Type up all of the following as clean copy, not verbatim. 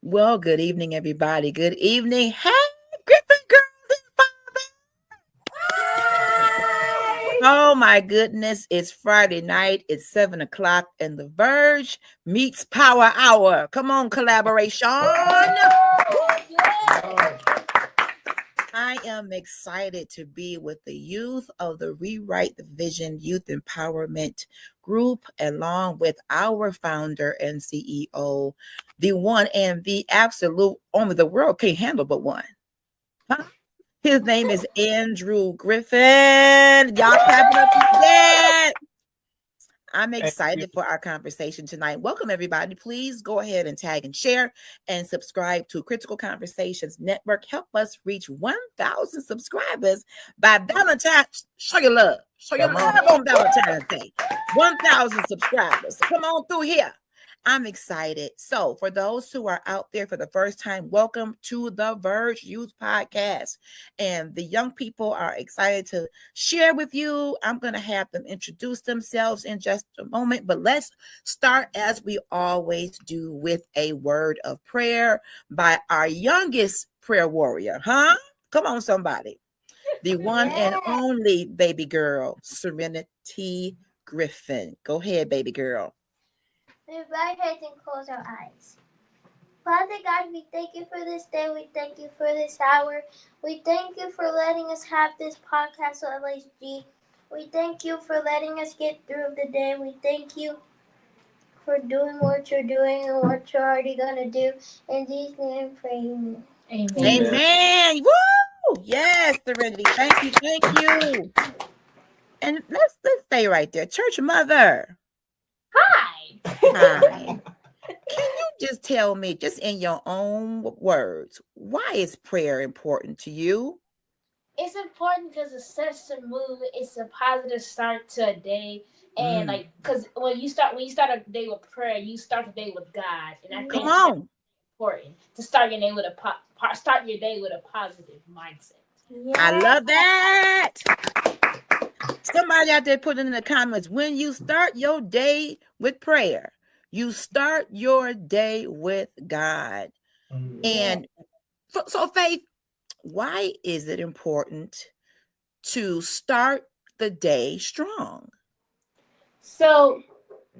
Well, good evening, everybody. Good evening. Hey, Griffin girls and oh my goodness, it's Friday night. It's 7 o'clock, and the Verge meets Power Hour. Come on, collaboration. I am excited to be with the youth of the Rewrite the Vision Youth Empowerment Group, along with our founder and CEO, the one and the absolute, only the world can't handle but one. Huh? His name is Andrew Griffin. Y'all clapping up yet? I'm excited for our conversation tonight. Welcome, everybody. Please go ahead and tag and share and subscribe to Critical Conversations Network. Help us reach 1,000 subscribers by Valentine's. Show your love. Show your love on Valentine's Day. 1,000 subscribers. Come on through here. I'm excited. So for those who are out there for the first time, welcome to the Verge Youth Podcast. And the young people are excited to share with you. I'm going to have them introduce themselves in just a moment, but let's start as we always do with a word of prayer by our youngest prayer warrior. Come on, somebody. The one and only baby girl, Serenity Griffin. Go ahead, baby girl. We bow our heads and close our eyes. Father God, we thank you for this day. We thank you for this hour. We thank you for letting us have this podcast with LHG. We thank you for letting us get through the day. We thank you for doing what you're doing and what you're already going to do. In Jesus' name, pray, amen. Amen. Woo! Yes, Serenity. Thank you. Thank you. And let's stay right there. Church mother. Hi. Can you just tell me, just in your own words, why is prayer important to you? It's important because it sets the mood. It's a positive start to a day, and because when you start a day with prayer, you start the day with God, and I think it's important to start your day with a positive mindset. Yeah. I love that. Somebody out there put it in the comments, when you start your day with prayer, you start your day with God. And so Faith, why is it important to start the day strong? So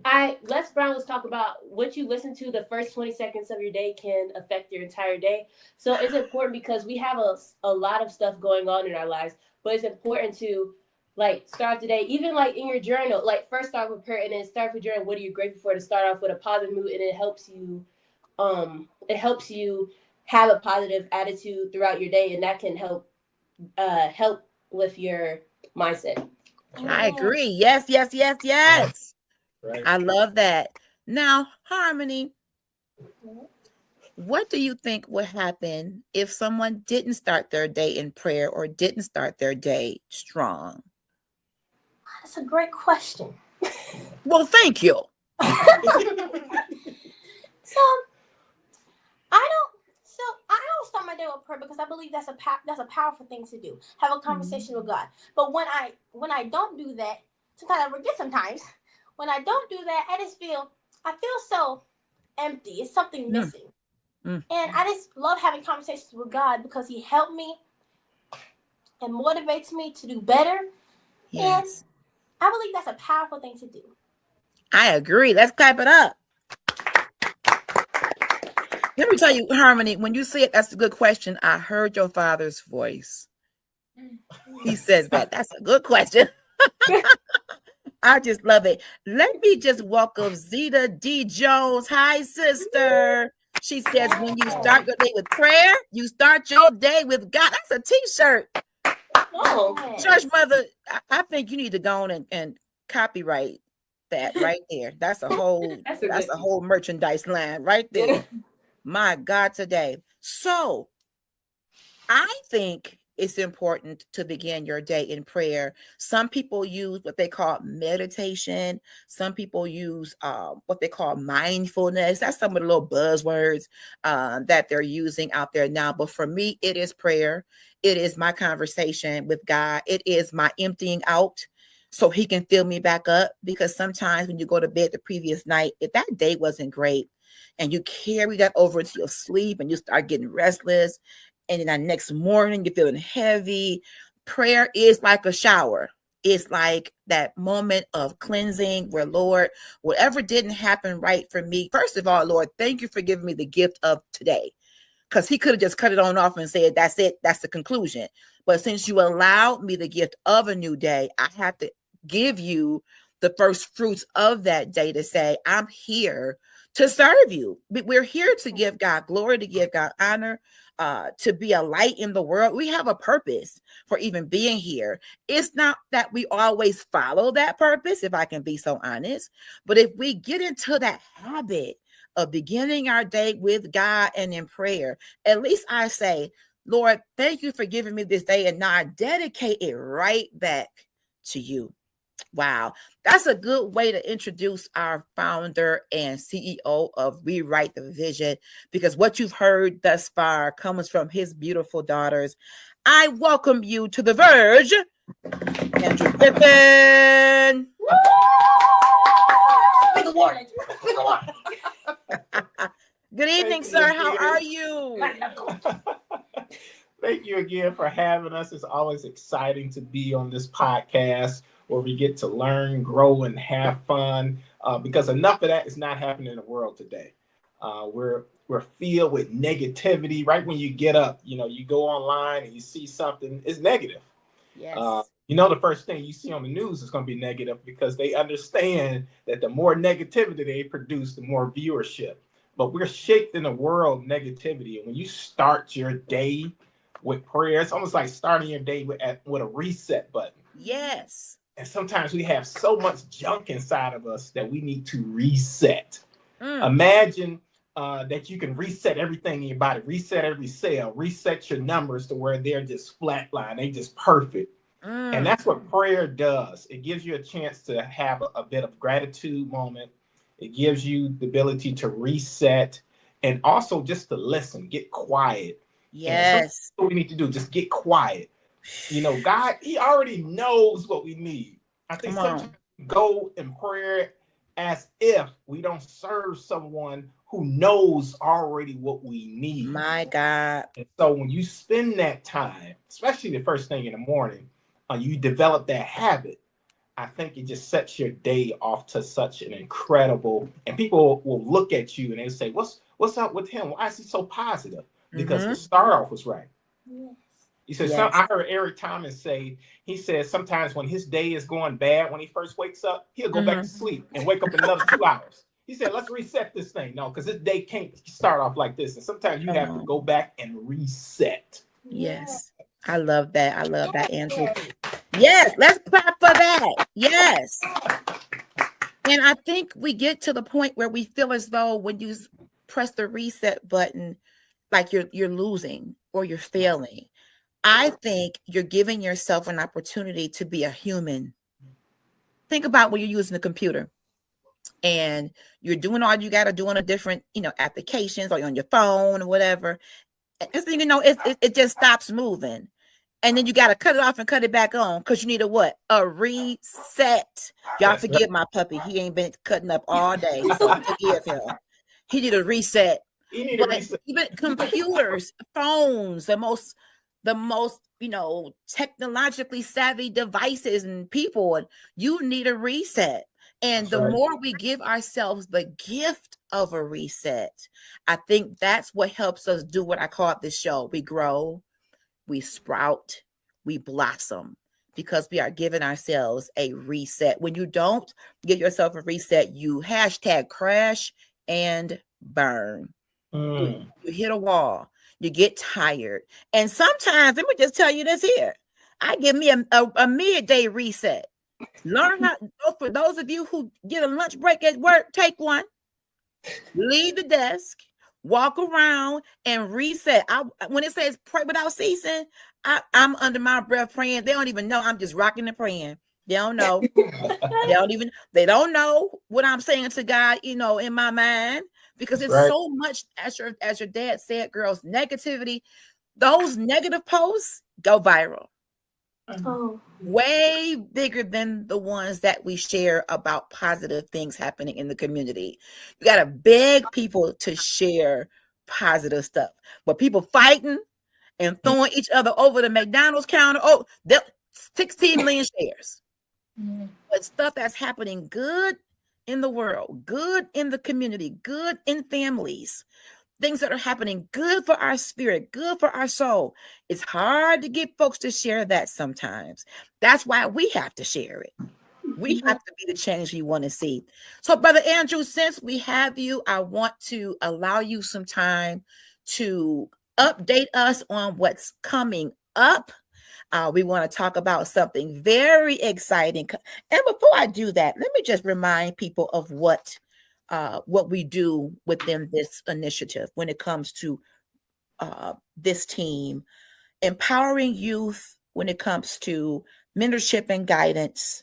Les Brown was talking about what you listen to the first 20 seconds of your day can affect your entire day. So it's important because we have a lot of stuff going on in our lives, but it's important to start the day, even in your journal, first start with prayer and then start with journal. What are you grateful for, to start off with a positive mood, and it helps you have a positive attitude throughout your day, and that can help with your mindset. I agree. Yes. Right. I love that. Now, Harmony, what do you think would happen if someone didn't start their day in prayer or didn't start their day strong? That's a great question. Well, thank you. I don't start my day with prayer because I believe that's a powerful thing to do. Have a conversation with God. But when I don't do that, sometimes I forget. Sometimes when I don't do that, I feel so empty. It's something missing. And I just love having conversations with God because He helped me and motivates me to do better. Yes. And I believe that's a powerful thing to do. I agree. Let's clap it up. Let me tell you, Harmony, when you say it, that's a good question. I heard your father's voice. He says that. That's a good question. I just love it. Let me just welcome Zeta D. Jones. Hi, sister. She says, when you start your day with prayer, you start your day with God. That's a t-shirt. Oh, Church mother, I think you need to go on and copyright that right there. That's a whole merchandise line right there. My God, today. So I think it's important to begin your day in prayer. Some people use what they call meditation. Some people use what they call mindfulness. That's some of the little buzzwords that they're using out there now. But for me, it is prayer. It is my conversation with God. It is my emptying out so he can fill me back up. Because sometimes when you go to bed the previous night, if that day wasn't great and you carry that over into your sleep and you start getting restless, and then that next morning you're feeling heavy, prayer is like a shower. It's like that moment of cleansing where, Lord, whatever didn't happen right for me, first of all, Lord, thank you for giving me the gift of today. Because he could have just cut it on off and said, that's it. That's the conclusion. But since you allowed me the gift of a new day, I have to give you the first fruits of that day to say, I'm here to serve you. We're here to give God glory, to give God honor, to be a light in the world. We have a purpose for even being here. It's not that we always follow that purpose, if I can be so honest. But if we get into that habit of beginning our day with God and in prayer, at least I say, Lord, thank you for giving me this day, and now I dedicate it right back to you. Wow, that's a good way to introduce our founder and CEO of Rewrite the Vision, because what you've heard thus far comes from his beautiful daughters. I welcome you to the Verge, Andrew Griffin. Speak a warning. Good evening, sir. How are you? Thank you again for having us. It's always exciting to be on this podcast where we get to learn, grow, and have fun, because enough of that is not happening in the world today. We're filled with negativity. Right when you get up, you go online and you see something, it's negative. Yes. The first thing you see on the news is going to be negative, because they understand that the more negativity they produce, the more viewership. But we're shaped in a world of negativity. And when you start your day with prayer, it's almost like starting your day with a reset button. Yes. And sometimes we have so much junk inside of us that we need to reset. Imagine that you can reset everything in your body, reset every cell, reset your numbers to where they're just flatline, they just perfect. And that's what prayer does. It gives you a chance to have a bit of gratitude moment. It gives you the ability to reset, and also just to listen, get quiet. Yes. What we need to do, just get quiet. God, he already knows what we need. I think sometimes we go in prayer as if we don't serve someone who knows already what we need. My God. And so when you spend that time, especially the first thing in the morning, you develop that habit, I think it just sets your day off to such an incredible, and people will look at you and they say, what's up with him? Why is he so positive? Because the start off was right. Yes. He said, I heard Eric Thomas say, he says sometimes when his day is going bad, when he first wakes up, he'll go back to sleep and wake up in another 2 hours. He said, let's reset this thing. No, because this day can't start off like this. And sometimes you have to go back and reset. Yes. I love that. I love that, Andrew. Yes, let's clap for that. Yes. And I think we get to the point where we feel as though when you press the reset button, like you're losing or you're failing. I think you're giving yourself an opportunity to be a human. Think about when you're using a computer and you're doing all you got to do on a different, applications, or on your phone or whatever. And it just stops moving. And then you got to cut it off and cut it back on because you need a reset. Y'all forgive my puppy. He ain't been cutting up all day. So forgive him. He need a reset. Even computers, phones, the most technologically savvy devices and people, and you need a reset. And the more we give ourselves the gift of a reset, I think that's what helps us do what I call this show. We grow, we sprout, we blossom, because we are giving ourselves a reset. When you don't give yourself a reset, you #crash and burn. You hit a wall, you get tired. And sometimes, let me just tell you this here, I give me a midday reset. Learn how, for those of you who get a lunch break at work, take one, leave the desk, walk around and reset. When it says pray without ceasing, I'm under my breath praying. They don't even know I'm just rocking and praying. They don't know. They don't know what I'm saying to God, in my mind, because it's so much, as your dad said, girls, negativity. Those negative posts go viral. Oh. Way bigger than the ones that we share about positive things happening in the community. You got to beg people to share positive stuff. But people fighting and throwing each other over the McDonald's counter. Oh, 16 million shares. But stuff that's happening good in the world, good in the community, good in families, things that are happening good for our spirit, good for our soul. It's hard to get folks to share that sometimes. That's why we have to share it. We have to be the change we want to see. So, Brother Andrew, since we have you, I want to allow you some time to update us on what's coming up. We want to talk about something very exciting. And before I do that, let me just remind people of what we do within this initiative when it comes to this team, empowering youth when it comes to mentorship and guidance,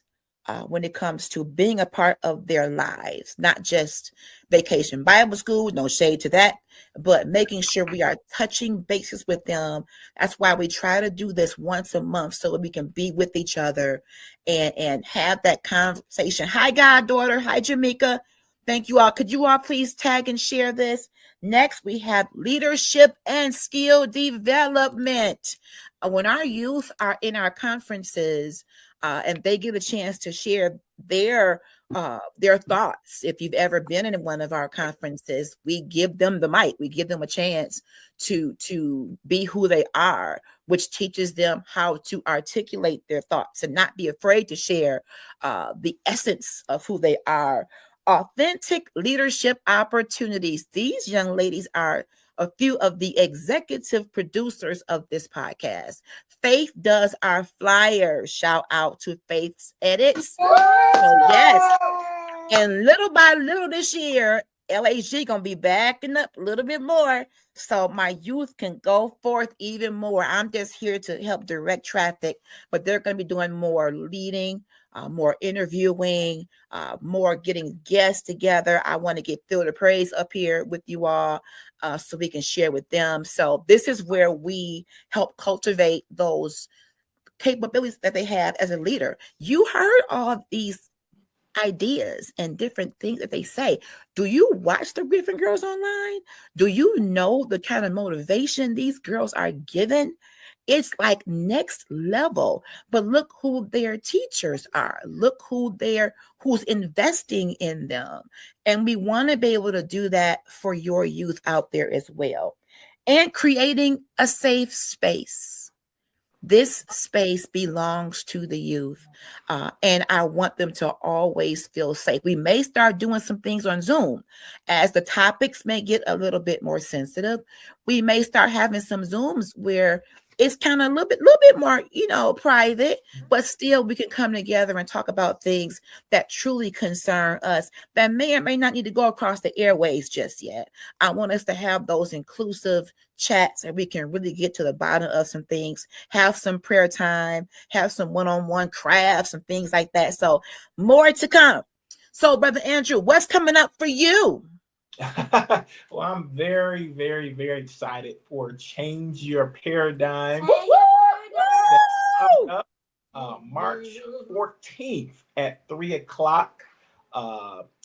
when it comes to being a part of their lives, not just Vacation Bible School, no shade to that, but making sure we are touching bases with them. That's why we try to do this once a month so that we can be with each other and have that conversation. Hi, goddaughter. Hi, Jamaica. Thank you all. Could you all please tag and share this? Next, we have leadership and skill development. When our youth are in our conferences and they get a chance to share their thoughts. If you've ever been in one of our conferences, we give them the mic. We give them a chance to be who they are, which teaches them how to articulate their thoughts and not be afraid to share the essence of who they are. Authentic leadership opportunities. These young ladies are a few of the executive producers of this podcast. Faith does our flyers. Shout out to Faith's edits. So yes, and little by little this year, LHG gonna be backing up a little bit more so my youth can go forth even more. I'm just here to help direct traffic, but they're going to be doing more leading, more interviewing, more getting guests together. I want to get Field of Praise up here with you all so we can share with them. So this is where we help cultivate those capabilities that they have as a leader. You heard all these ideas and different things that they say. Do you watch the Griffin girls online? Do you know the kind of motivation these girls are given? It's like next level. But look who their teachers are. Look who's investing in them. And we want to be able to do that for your youth out there as well. And creating a safe space. This space belongs to the youth, and I want them to always feel safe. We may start doing some things on Zoom as the topics may get a little bit more sensitive. We may start having some Zooms where it's kind of a little bit more, private, but still we can come together and talk about things that truly concern us that may or may not need to go across the airways just yet. I want us to have those inclusive chats and we can really get to the bottom of some things, have some prayer time, have some one-on-one crafts and things like that. So more to come. So Brother Andrew, what's coming up for you? Well, I'm very, very, very excited for Change Your Paradigm. March 14th at 3 o'clock.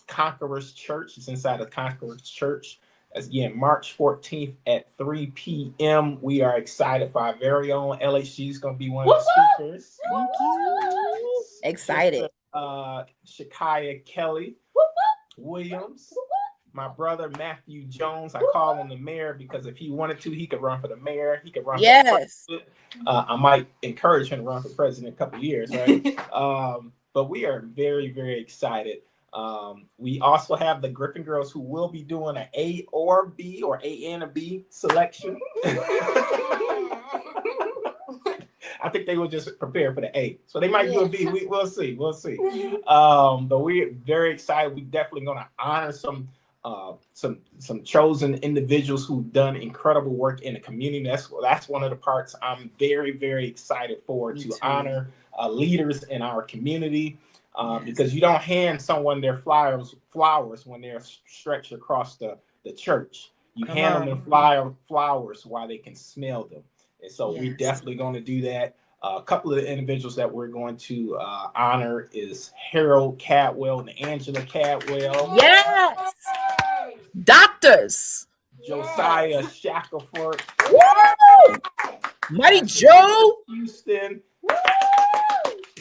Conquerors Church. It's inside of Conquerors Church. Again, March 14th at 3 p.m. We are excited for our very own LHG is going to be one of the speakers. Thank you. Excited. Shakaya Kelly Williams. My brother Matthew Jones. I call him the mayor because if he wanted to, he could run for the mayor. He could run for president. I might encourage him to run for president in a couple of years, right? But we are very, very excited. We also have the Griffin girls who will be doing an A or B or A and a B selection. I think they will just prepare for the A. So they might do a B. We'll see. But we're very excited. We're definitely going to honor some chosen individuals who've done incredible work in the community. That's one of the parts I'm very, very excited for, to honor leaders in our community. Because you don't hand someone their flowers when they're stretched across the church. You hand them flowers while they can smell them. And so we're definitely going to do that. A couple of the individuals that we're going to honor is Harold Cadwell and Angela Cadwell. Yes. Doctors. Josiah Shackelford. Woo! Mighty Joe. Houston.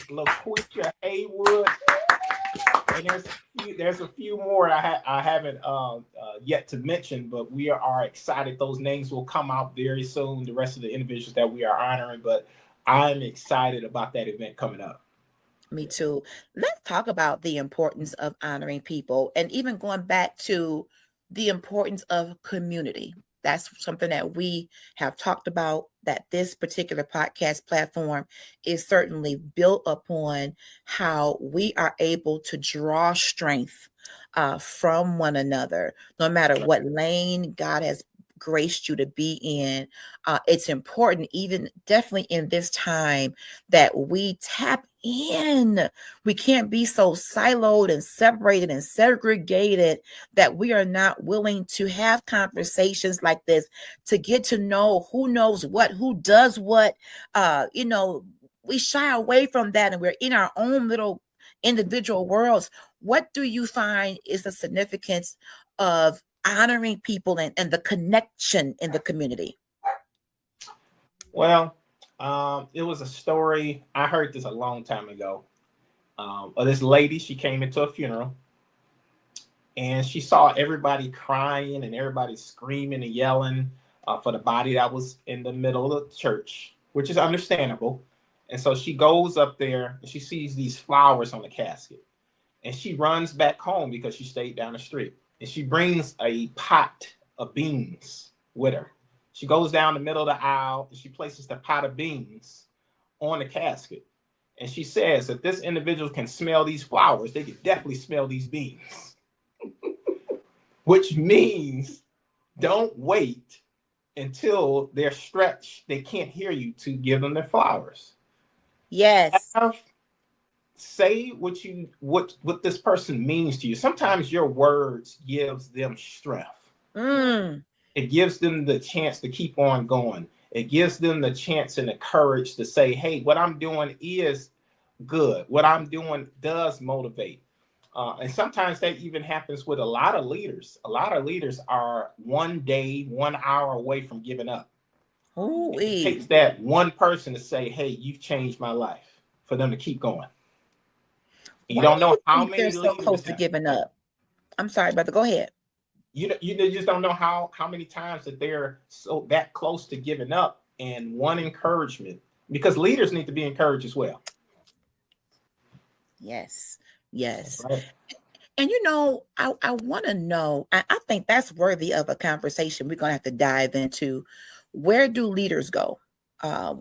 LaQuisha Haywood. And there's a few more I haven't yet to mention, but we are excited. Those names will come out very soon. The rest of the individuals that we are honoring, but I'm excited about that event coming up. Me too. Let's talk about the importance of honoring people, and even going back to the importance of community. That's something that we have talked about, that this particular podcast platform is certainly built upon how we are able to draw strength from one another, no matter what lane God has graced you to be in. It's important, even definitely in this time, that we tap in. We can't be so siloed and separated and segregated that we are not willing to have conversations like this, to get to know who knows what, who does what. We shy away from that, and we're in our own little individual worlds. What do you find is the significance of honoring people and the connection in the community? Well, it was a story. I heard this a long time ago. Of this lady, she came into a funeral and she saw everybody crying and everybody screaming and yelling for the body that was in the middle of the church, which is understandable. And so she goes up there and she sees these flowers on the casket, and she runs back home because she stayed down the street. And she brings a pot of beans with her. She goes down the middle of the aisle and she places the pot of beans on the casket. And she says, if this individual can smell these flowers, they can definitely smell these beans. Which means don't wait until they're stretched, they can't hear you, to give them their flowers. Yes. Say what this person means to you. Sometimes your words gives them strength. It gives them the chance to keep on going. It gives them the chance and the courage to say, hey, what I'm doing is good. What I'm doing does motivate. And sometimes that even happens with a lot of leaders. A lot of leaders are 1 day, 1 hour away from giving up. It takes that one person to say, hey, you've changed my life, for them to keep going. You don't know how many they're so close to giving up. I'm sorry, brother. Go ahead. You just don't know how many times that they're that close to giving up. And one encouragement, because leaders need to be encouraged as well. Yes. Yes. Right. And I want to know, I think that's worthy of a conversation we're going to have to dive into. Where do leaders go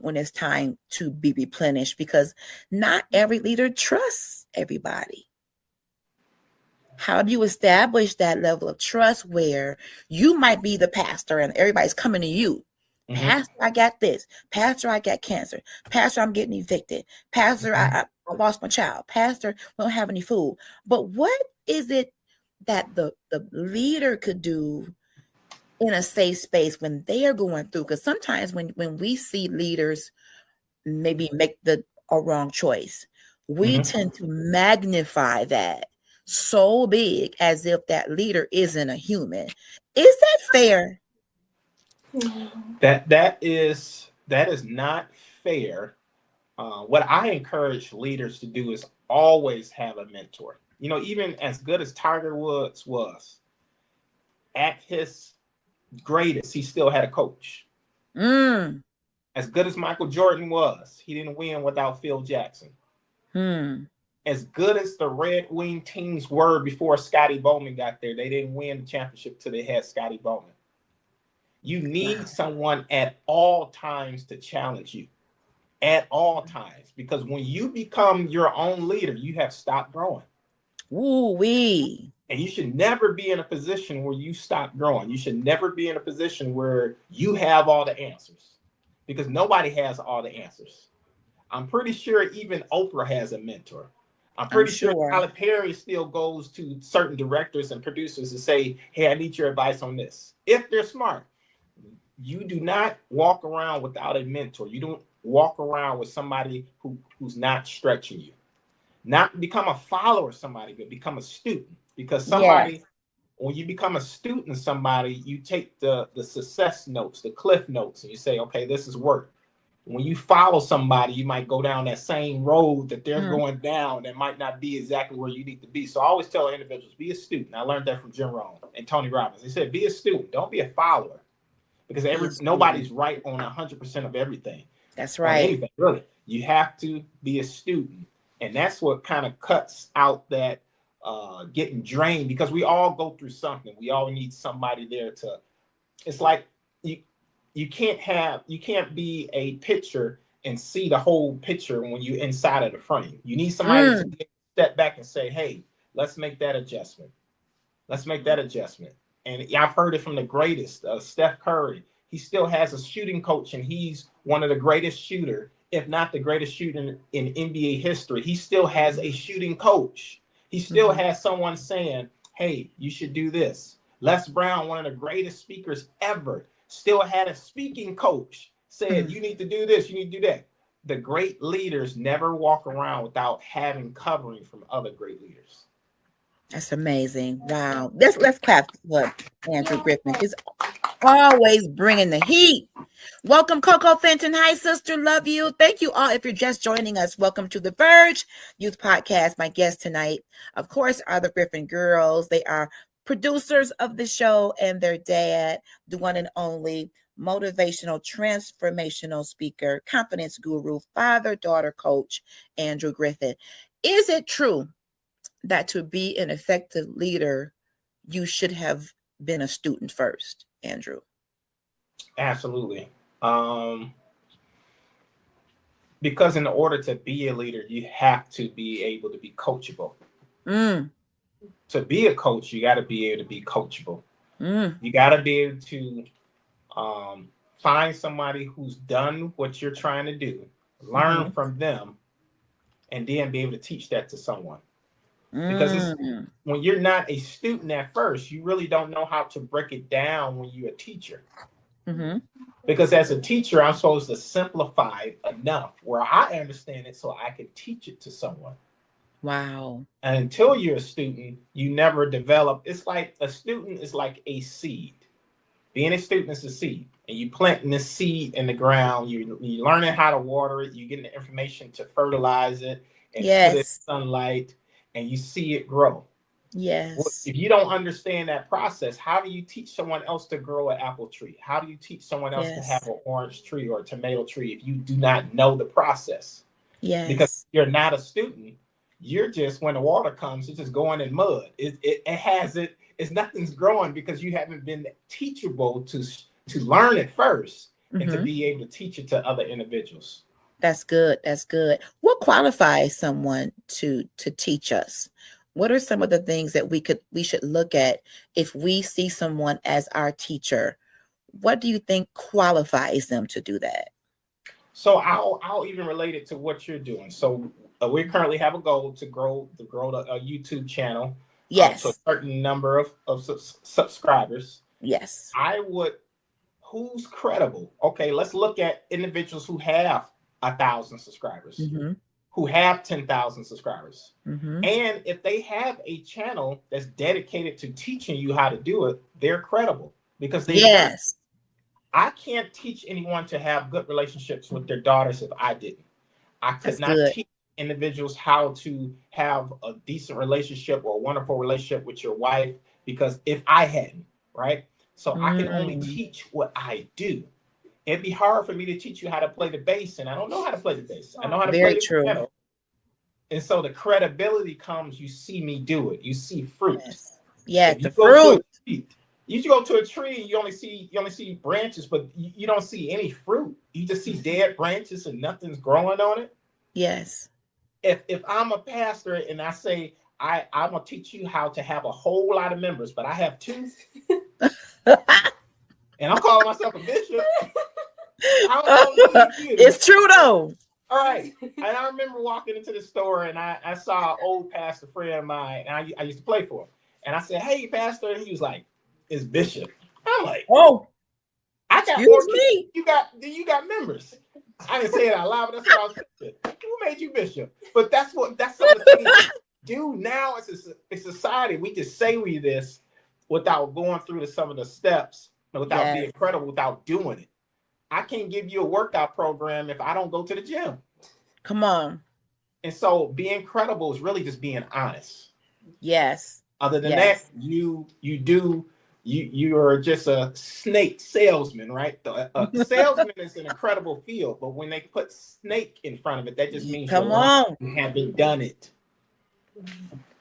when it's time to be replenished? Because not every leader trusts everybody. How do you establish that level of trust where you might be the pastor and everybody's coming to you? Mm-hmm. Pastor, I got this. Pastor, I got cancer. Pastor, I'm getting evicted. Pastor, I lost my child. Pastor, we don't have any food. But what is it that the leader could do in a safe space when they are going through? Because sometimes when we see leaders maybe make a wrong choice, we tend to magnify that so big as if that leader isn't a human. Is that fair? That is not fair. What I encourage leaders to do is always have a mentor. Even as good as Tiger Woods was, at his greatest, he still had a coach. As good as Michael Jordan was, he didn't win without Phil Jackson. As good as the Red Wing teams were before Scotty Bowman got there, they didn't win the championship till they had Scotty Bowman. You need someone at all times to challenge you. At all times. Because when you become your own leader, you have stopped growing. Ooh-wee. And you should never be in a position where you stop growing. You should never be in a position where you have all the answers. Because nobody has all the answers. I'm pretty sure even Oprah has a mentor. I'm pretty sure Tyler Perry still goes to certain directors and producers and say, hey, I need your advice on this. If they're smart. You do not walk around without a mentor. You don't walk around with somebody who's not stretching you. Not become a follower of somebody, but become a student. Because somebody, when you become a student of somebody, you take the success notes, the cliff notes, and you say, okay, this is work. When you follow somebody, you might go down that same road that they're going down that might not be exactly where you need to be. So I always tell individuals, be a student. I learned that from Jim Rohn and Tony Robbins. They said, be a student. Don't be a follower. Because nobody's right on 100% of everything. That's right. Anything, really. You have to be a student. And that's what kind of cuts out that getting drained, because we all go through something. We all need somebody there to, it's like you can't be a pitcher and see the whole picture when you're inside of the frame. You need somebody to step back and say, hey, let's make that adjustment. Let's make that adjustment. And I've heard it from the greatest, Steph Curry. He still has a shooting coach, and he's one of the greatest shooter, if not the greatest shooter in NBA history. He still has a shooting coach. He still has someone saying, hey, you should do this. Les Brown, one of the greatest speakers ever, still had a speaking coach, said, you need to do this, you need to do that. The great leaders never walk around without having covering from other great leaders. That's amazing. Wow. Let's clap for Andrew Griffin. He's always bringing the heat. Welcome, Coco Fenton. Hi, sister. Love you. Thank you all. If you're just joining us, welcome to the Verge Youth Podcast. My guests tonight, of course, are the Griffin girls. They are producers of the show, and their dad, the one and only motivational, transformational speaker, confidence guru, father-daughter coach, Andrew Griffin. Is it true that to be an effective leader, you should have been a student first, Andrew? Absolutely. Because in order to be a leader, you have to be able to be coachable. To be a coach, you got to be able to be coachable. You got to be able to find somebody who's done what you're trying to do, learn from them, and then be able to teach that to someone. Because when you're not a student at first, you really don't know how to break it down when you're a teacher. Because as a teacher, I'm supposed to simplify it enough where I understand it so I can teach it to someone. Wow. And until you're a student, you never develop. It's like a student is like a seed. Being a student is a seed. And you planting this seed in the ground. You're learning how to water it. You're getting the information to fertilize it and put it in sunlight. And you see it grow. Yes. Well, if you don't understand that process, how do you teach someone else to grow an apple tree? How do you teach someone else to have an orange tree or a tomato tree if you do not know the process? Yes. Because you're not a student. You're just, when the water comes, it's just going in mud. It's nothing's growing because you haven't been teachable to learn it first and to be able to teach it to other individuals. That's good. That's good. What qualifies someone to teach us? What are some of the things that we should look at if we see someone as our teacher? What do you think qualifies them to do that? So I'll even relate it to what you're doing. So we currently have a goal to grow the YouTube channel. Yes. To a certain number of subscribers. Yes. Who's credible? Okay, let's look at individuals who have 1,000 subscribers, who have 10,000 subscribers. And if they have a channel that's dedicated to teaching you how to do it, they're credible because they I can't teach anyone to have good relationships with their daughters if I didn't. I could not teach individuals how to have a decent relationship or a wonderful relationship with your wife because if I hadn't, right? So I can only teach what I do. It'd be hard for me to teach you how to play the bass, and I don't know how to play the bass. I know how to play the piano. And so the credibility comes, you see me do it. You see fruit. Yes, the fruit. You go to a tree, you only see branches, but you don't see any fruit. You just see dead branches and nothing's growing on it. Yes. If I'm a pastor and I say I'm gonna teach you how to have a whole lot of members, but I have 2, and I'm calling myself a bishop. It's true though. All right. And I remember walking into the store and I saw an old pastor friend of mine, and I used to play for him. And I said, "Hey, pastor," and he was like, "It's bishop." I'm like, "Oh, I got more kids. You got members." I didn't say it out loud, but that's what I was thinking. Who made you bishop? But that's some of the things we do now as a society. We just say we this without going through some of the steps, without being credible, without doing it. I can't give you a workout program if I don't go to the gym. Come on. And so being credible is really just being honest. Yes. Other than that, you're just a snake salesman, right? A salesman is an incredible field, but when they put snake in front of it, that just means you haven't done it.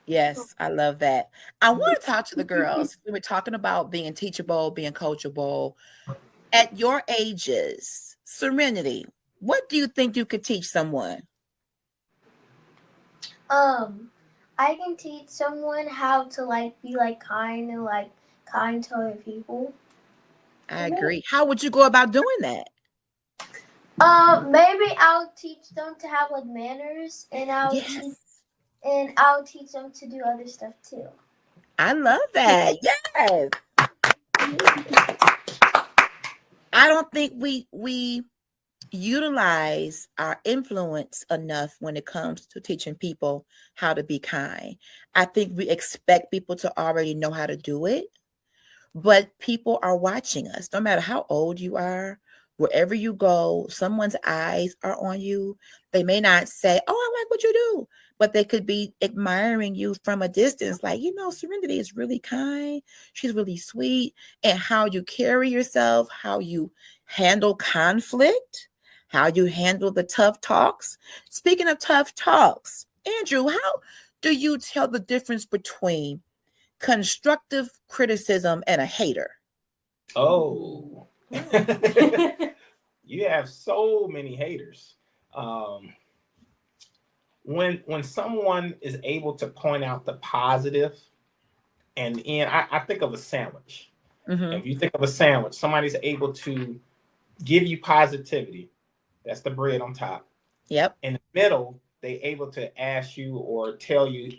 Yes, I love that. I want to talk to the girls. We were talking about being teachable, being coachable. At your ages, Serenity, what do you think you could teach someone? I can teach someone how to be kind and kind to other people. I agree. How would you go about doing that? Maybe I'll teach them to have manners, and I'll teach them to do other stuff too. I love that. Yes. I don't think we utilize our influence enough when it comes to teaching people how to be kind. I think we expect people to already know how to do it, but people are watching us. No matter how old you are, wherever you go, someone's eyes are on you. They may not say, "Oh, I like what you do," but they could be admiring you from a distance. Like, Serenity is really kind. She's really sweet. And how you carry yourself, how you handle conflict, how you handle the tough talks. Speaking of tough talks, Andrew, how do you tell the difference between constructive criticism and a hater? Oh, you have so many haters. When someone is able to point out the positive, and I think of a sandwich. Mm-hmm. If you think of a sandwich, somebody's able to give you positivity. That's the bread on top. Yep. In the middle, they able to ask you or tell you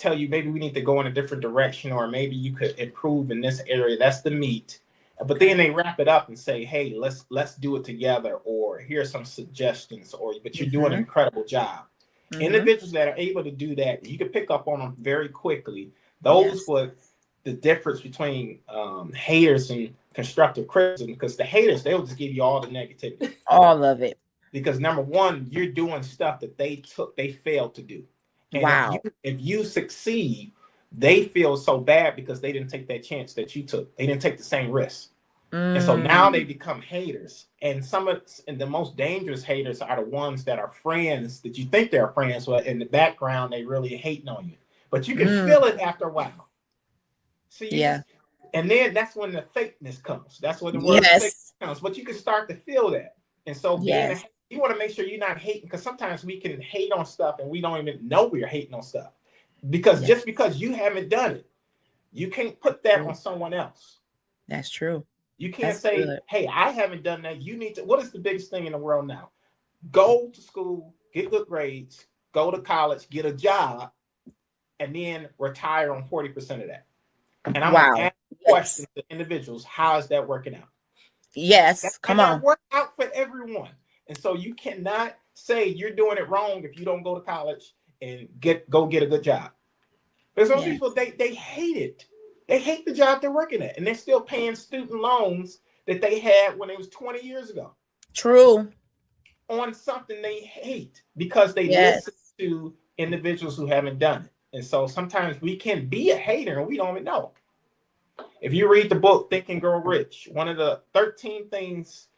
maybe we need to go in a different direction, or maybe you could improve in this area. That's the meat. But then they wrap it up and say, "Hey, let's do it together," or "Here's some suggestions," but you're doing an incredible job. Mm-hmm. Individuals that are able to do that, you can pick up on them very quickly. Those were the difference between haters and constructive criticism, because the haters, they'll just give you all the negativity. All of it. Because number one, you're doing stuff that they failed to do. And if you succeed, they feel so bad because they didn't take that chance that you took. They didn't take the same risk. And so now they become haters. And the most dangerous haters are the ones that are friends that you think they're friends with. In the background, they really hating on you. But you can feel it after a while. See, and then that's when the fakeness comes. That's when the word fake comes. But you can start to feel that. And so you want to make sure you're not hating, because sometimes we can hate on stuff and we don't even know we're hating on stuff. Because just because you haven't done it, you can't put that on someone else. That's true. You can't say, "Hey, I haven't done that. You need to." What is the biggest thing in the world now? Go to school, get good grades, go to college, get a job, and then retire on 40% of that. And I'm going to ask questions to individuals. How is that working out? Yes, come on. That work out for everyone. And so you cannot say you're doing it wrong if you don't go to college and go get a good job. There's some people, they hate it. They hate the job they're working at, and they're still paying student loans that they had when it was 20 years ago. True. On something they hate because they listen to individuals who haven't done it. And so sometimes we can be a hater and we don't even know. If you read the book Think and Grow Rich, one of the 13 things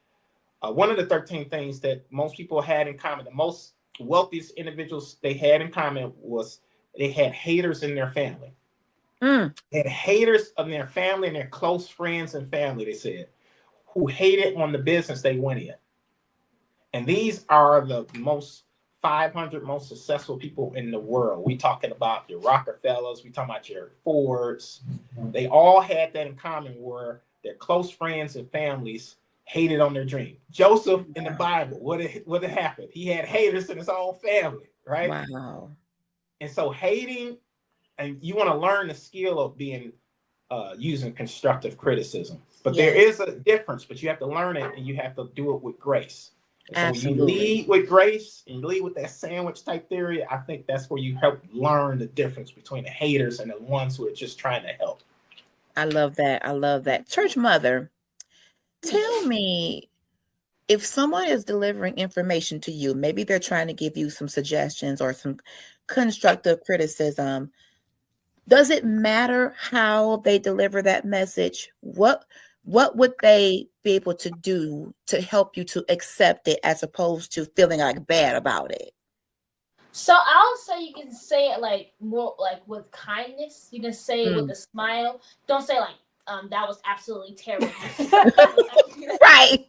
that most people had in common, the most wealthiest individuals they had in common, was they had haters in their family. They had haters of their family and their close friends and family, they said, who hated on the business they went in. And these are the 500 most successful people in the world. We talking about your Rockefellers, we talking about your Fords. They all had that in common, where their close friends and families hated on their dream. Joseph in the Bible, what happened? He had haters in his own family, right? Wow. And so hating, and you want to learn the skill of being using constructive criticism. But there is a difference, but you have to learn it and you have to do it with grace. And so when you lead with grace and you lead with that sandwich type theory, I think that's where you help learn the difference between the haters and the ones who are just trying to help. I love that. I love that. Church mother, tell me, if someone is delivering information to you, maybe they're trying to give you some suggestions or some constructive criticism, does it matter how they deliver that message? What would they be able to do to help you to accept it as opposed to feeling like bad about it? So I'll say you can say it like more like with kindness. You can say it with a smile. Don't say like that was absolutely terrible. Right.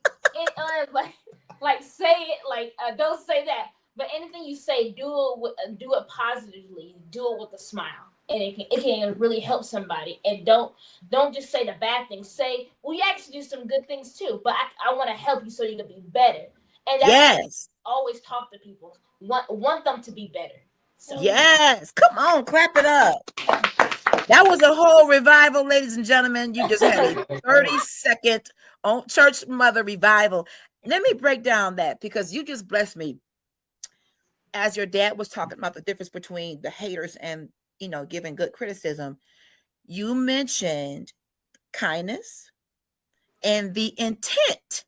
Like say it like don't say that. But anything you say, do it positively. Do it with a smile, and it can really help somebody. And don't just say the bad things. Say, well, you actually do some good things too. But I want to help you so you can be better. And that's always talk to people. Want them to be better. So. Yes, come on, clap it up. That was a whole revival, ladies and gentlemen. You just had a 30-second on church mother revival. Let me break down that because you just blessed me. As your dad was talking about the difference between the haters and, giving good criticism, you mentioned kindness and the intent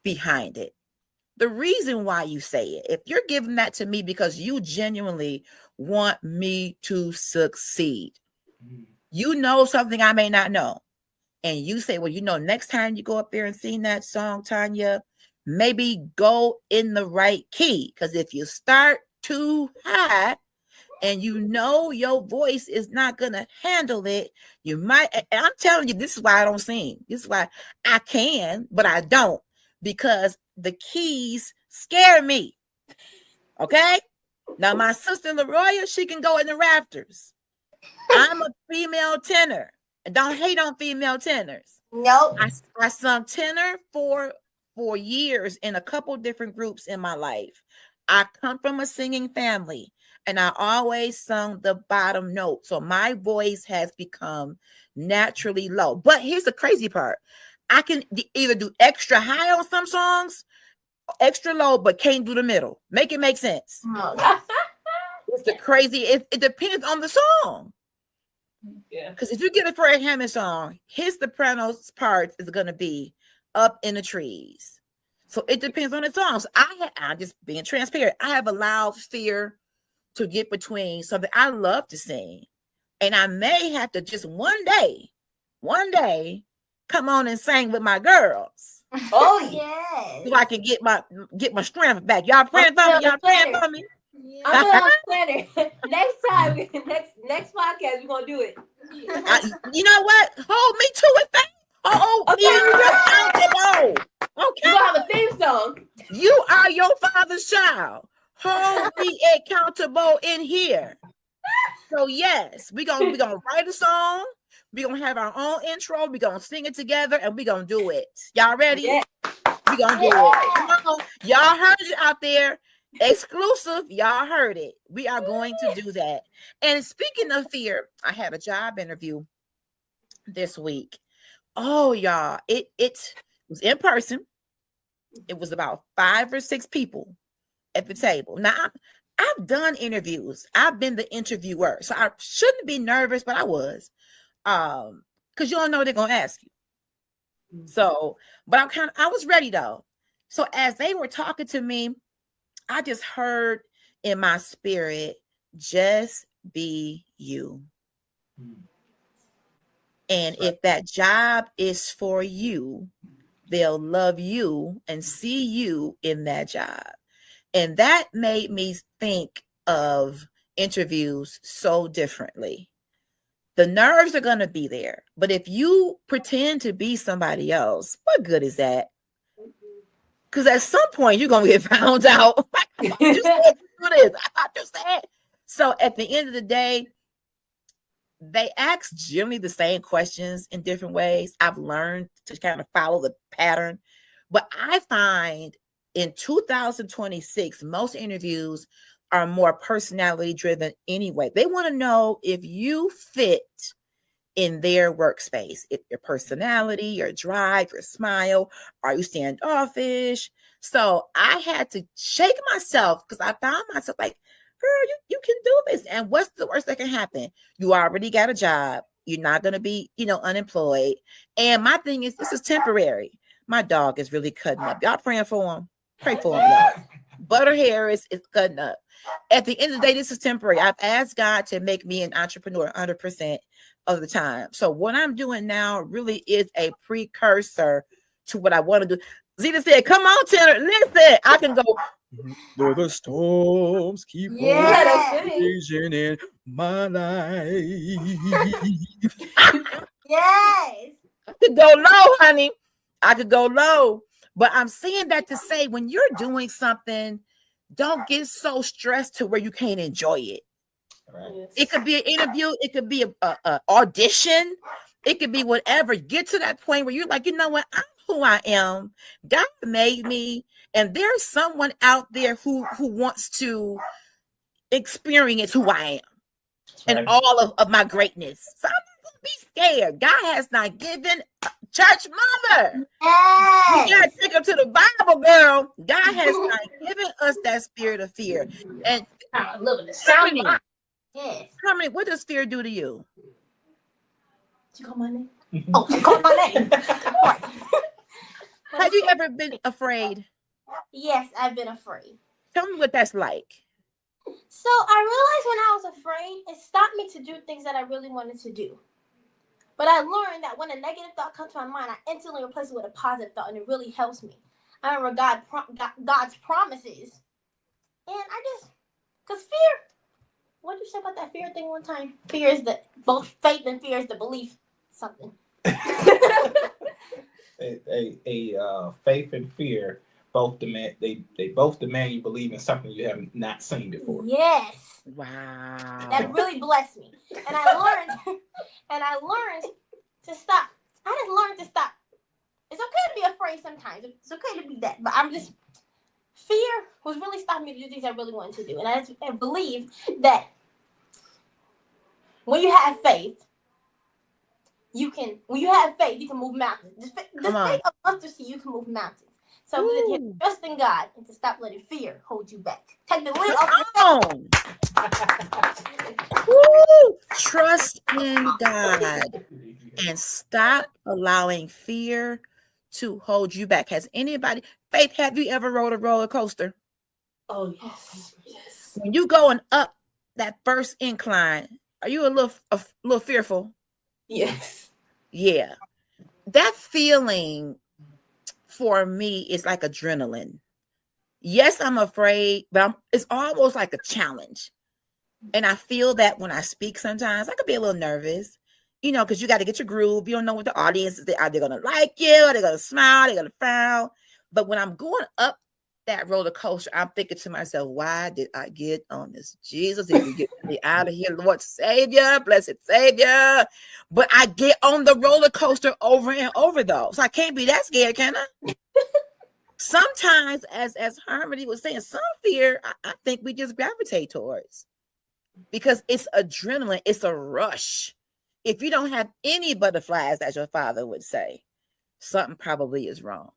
behind it. The reason why you say it, if you're giving that to me because you genuinely want me to succeed, you know something I may not know. And you say, well, next time you go up there and sing that song, Tanya, maybe go in the right key. Because if you start too high and your voice is not going to handle it, you might, and I'm telling you, this is why I don't sing. This is why I can, but I don't, because the keys scare me. Okay? Now, my sister LaRoya, she can go in the rafters. I'm a female tenor. And don't hate on female tenors. Nope. I sung tenor for years in a couple different groups in my life. I come from a singing family, and I always sung the bottom note. So my voice has become naturally low. But here's the crazy part. I can either do extra high on some songs, extra low, but can't do the middle. Make it make sense. Oh. It's the crazy. It depends on the song. Yeah. Because if you get a Fred Hammond song, his sopranos part is going to be up in the trees. So it depends on the songs. I'm just being transparent. I have allowed fear to get between something I love to sing. And I may have to just one day, come on and sing with my girls. Oh, yes. So I can get my strength back. Y'all praying for me? Y'all praying for me? Yeah. I'm on planner. Next time, next podcast, we're gonna do it. You know what? Hold me to it, baby. Accountable. Okay. You have a theme song. You are your father's child. Hold me accountable in here. So yes, we're gonna write a song. We're gonna have our own intro. We're gonna sing it together, and we're gonna do it. Y'all ready? Yeah. We're gonna do it. Come on. Y'all heard it out there. Exclusive, y'all heard it. We are going to do that. And speaking of fear, I had a job interview this week. Oh, y'all, it was in person. It was about 5 or 6 people at the table. Now, I've done interviews. I've been the interviewer, so I shouldn't be nervous, but I was, because you don't know what they're gonna ask you. So, but I was ready though. So as they were talking to me, I just heard in my spirit, just be you. And if that job is for you, they'll love you and see you in that job. And that made me think of interviews so differently. The nerves are going to be there. But if you pretend to be somebody else, what good is that? Because at some point, you're going to get found out. So at the end of the day, they ask generally the same questions in different ways. I've learned to kind of follow the pattern. But I find in 2026, most interviews are more personality driven anyway. They want to know if you fit in their workspace. Your personality, your drive, your smile. Are you standoffish? So I had to shake myself because I found myself like, girl, you can do this. And what's the worst that can happen? You already got a job. You're not going to be, unemployed. And my thing is, this is temporary. My dog is really cutting up. Y'all praying for him? Pray for him, y'all. Butter Harris is cutting up. At the end of the day, this is temporary. I've asked God to make me an entrepreneur 100% of the time. So what I'm doing now really is a precursor to what I want to do. Zeta said, come on, Tanner, listen, I can go. Though the storms keep raging in my life. Yes. I could go low, honey. I could go low. But I'm saying that to say, when you're doing something, don't get so stressed to where you can't enjoy it. Right. It could be an interview. It could be a audition. It could be whatever. Get to that point where you're like, you know what? I'm who I am. God made me. And there's someone out there who wants to experience who I am and all of my greatness. So I'm not going to be scared. God has not given church mother. Yes. You got to take her to the Bible, girl. God has not given us that spirit of fear. And I'm loving the sound. Yes. Harmony, what does fear do to you? Did you call my name? Oh, she called my name. Have you ever been afraid? Yes, I've been afraid. Tell me what that's like. So I realized when I was afraid, it stopped me to do things that I really wanted to do. But I learned that when a negative thought comes to my mind, I instantly replace it with a positive thought, and it really helps me. I remember God's promises. And because fear, what did you say about that fear thing one time? Fear is both faith and fear is the belief. Something. Faith and fear both demand you believe in something you have not seen before. Yes. Wow. That really blessed me. And I learned to stop. I just learned to stop. It's okay to be afraid sometimes. It's okay to be that. But fear was really stopping me to do things I really wanted to do. And I believe that when you have faith, you can move mountains. The faith of mustard seed, you can move mountains. So to trust in God and to stop letting fear hold you back. Take the lid off your Trust in God and stop allowing fear to hold you back. Has anybody, Faith, have you ever rode a roller coaster? Oh, yes. When you going up that first incline, are you a little fearful? Yes. Yeah. That feeling for me is like adrenaline. Yes, I'm afraid, but it's almost like a challenge. And I feel that when I speak sometimes, I could be a little nervous, because you got to get your groove. You don't know what the audience is. Are they going to like you? Are they going to smile? Are they going to frown? But when I'm going up that roller coaster, I'm thinking to myself, why did I get on this? Jesus, if you get me out of here, Lord Savior, blessed Savior. But I get on the roller coaster over and over, though. So I can't be that scared, can I? Sometimes, as Harmony was saying, some fear, I think we just gravitate towards. Because it's adrenaline, it's a rush. If you don't have any butterflies, as your father would say, something probably is wrong.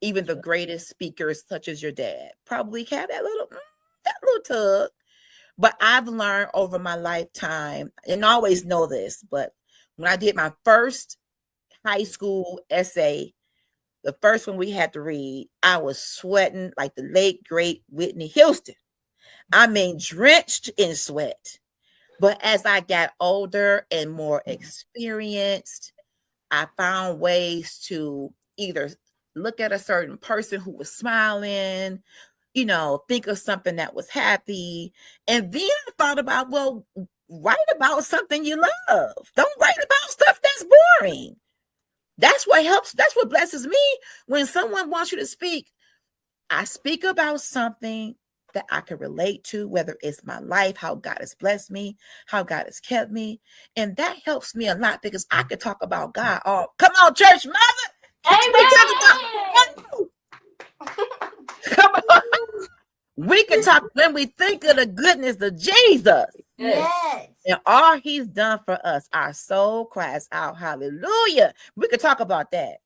Even the greatest speakers, such as your dad, probably have that little tug. But I've learned over my lifetime, and I always know this, but when I did my first high school essay, the first one we had to read, I was sweating like the late, great Whitney Houston. I mean, drenched in sweat. But as I got older and more experienced, I found ways to either look at a certain person who was smiling, think of something that was happy. And then I thought about, well, write about something you love. Don't write about stuff that's boring. That's what helps. That's what blesses me. When someone wants you to speak, I speak about something that I can relate to, whether it's my life, how God has blessed me, how God has kept me. And that helps me a lot because I could talk about God. Oh, come on, church mother. Amen. Come on. We can talk when we think of the goodness of Jesus. Yes. And all he's done for us, our soul cries out, hallelujah. We could talk about that.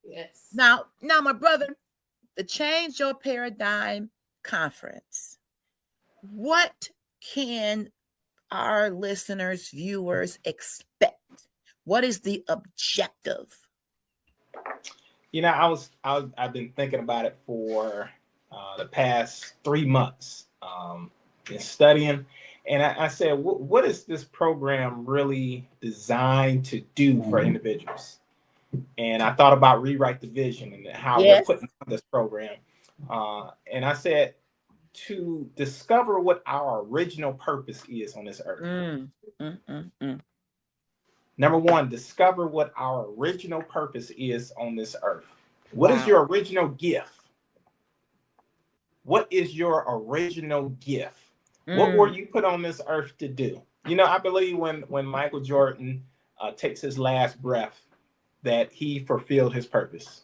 Yes. Now, my brother, the Change Your Paradigm Conference. What can our listeners, viewers expect? What is the objective? I've been thinking about it for the past 3 months, been studying, and I said, what is this program really designed to do for individuals? And I thought about Rewrite the Vision and how we're putting on this program. And I said, to discover what our original purpose is on this earth. Number one, discover what our original purpose is on this earth. What is your original gift? What is your original gift? What were you put on this earth to do? I believe when Michael Jordan takes his last breath, that he fulfilled his purpose.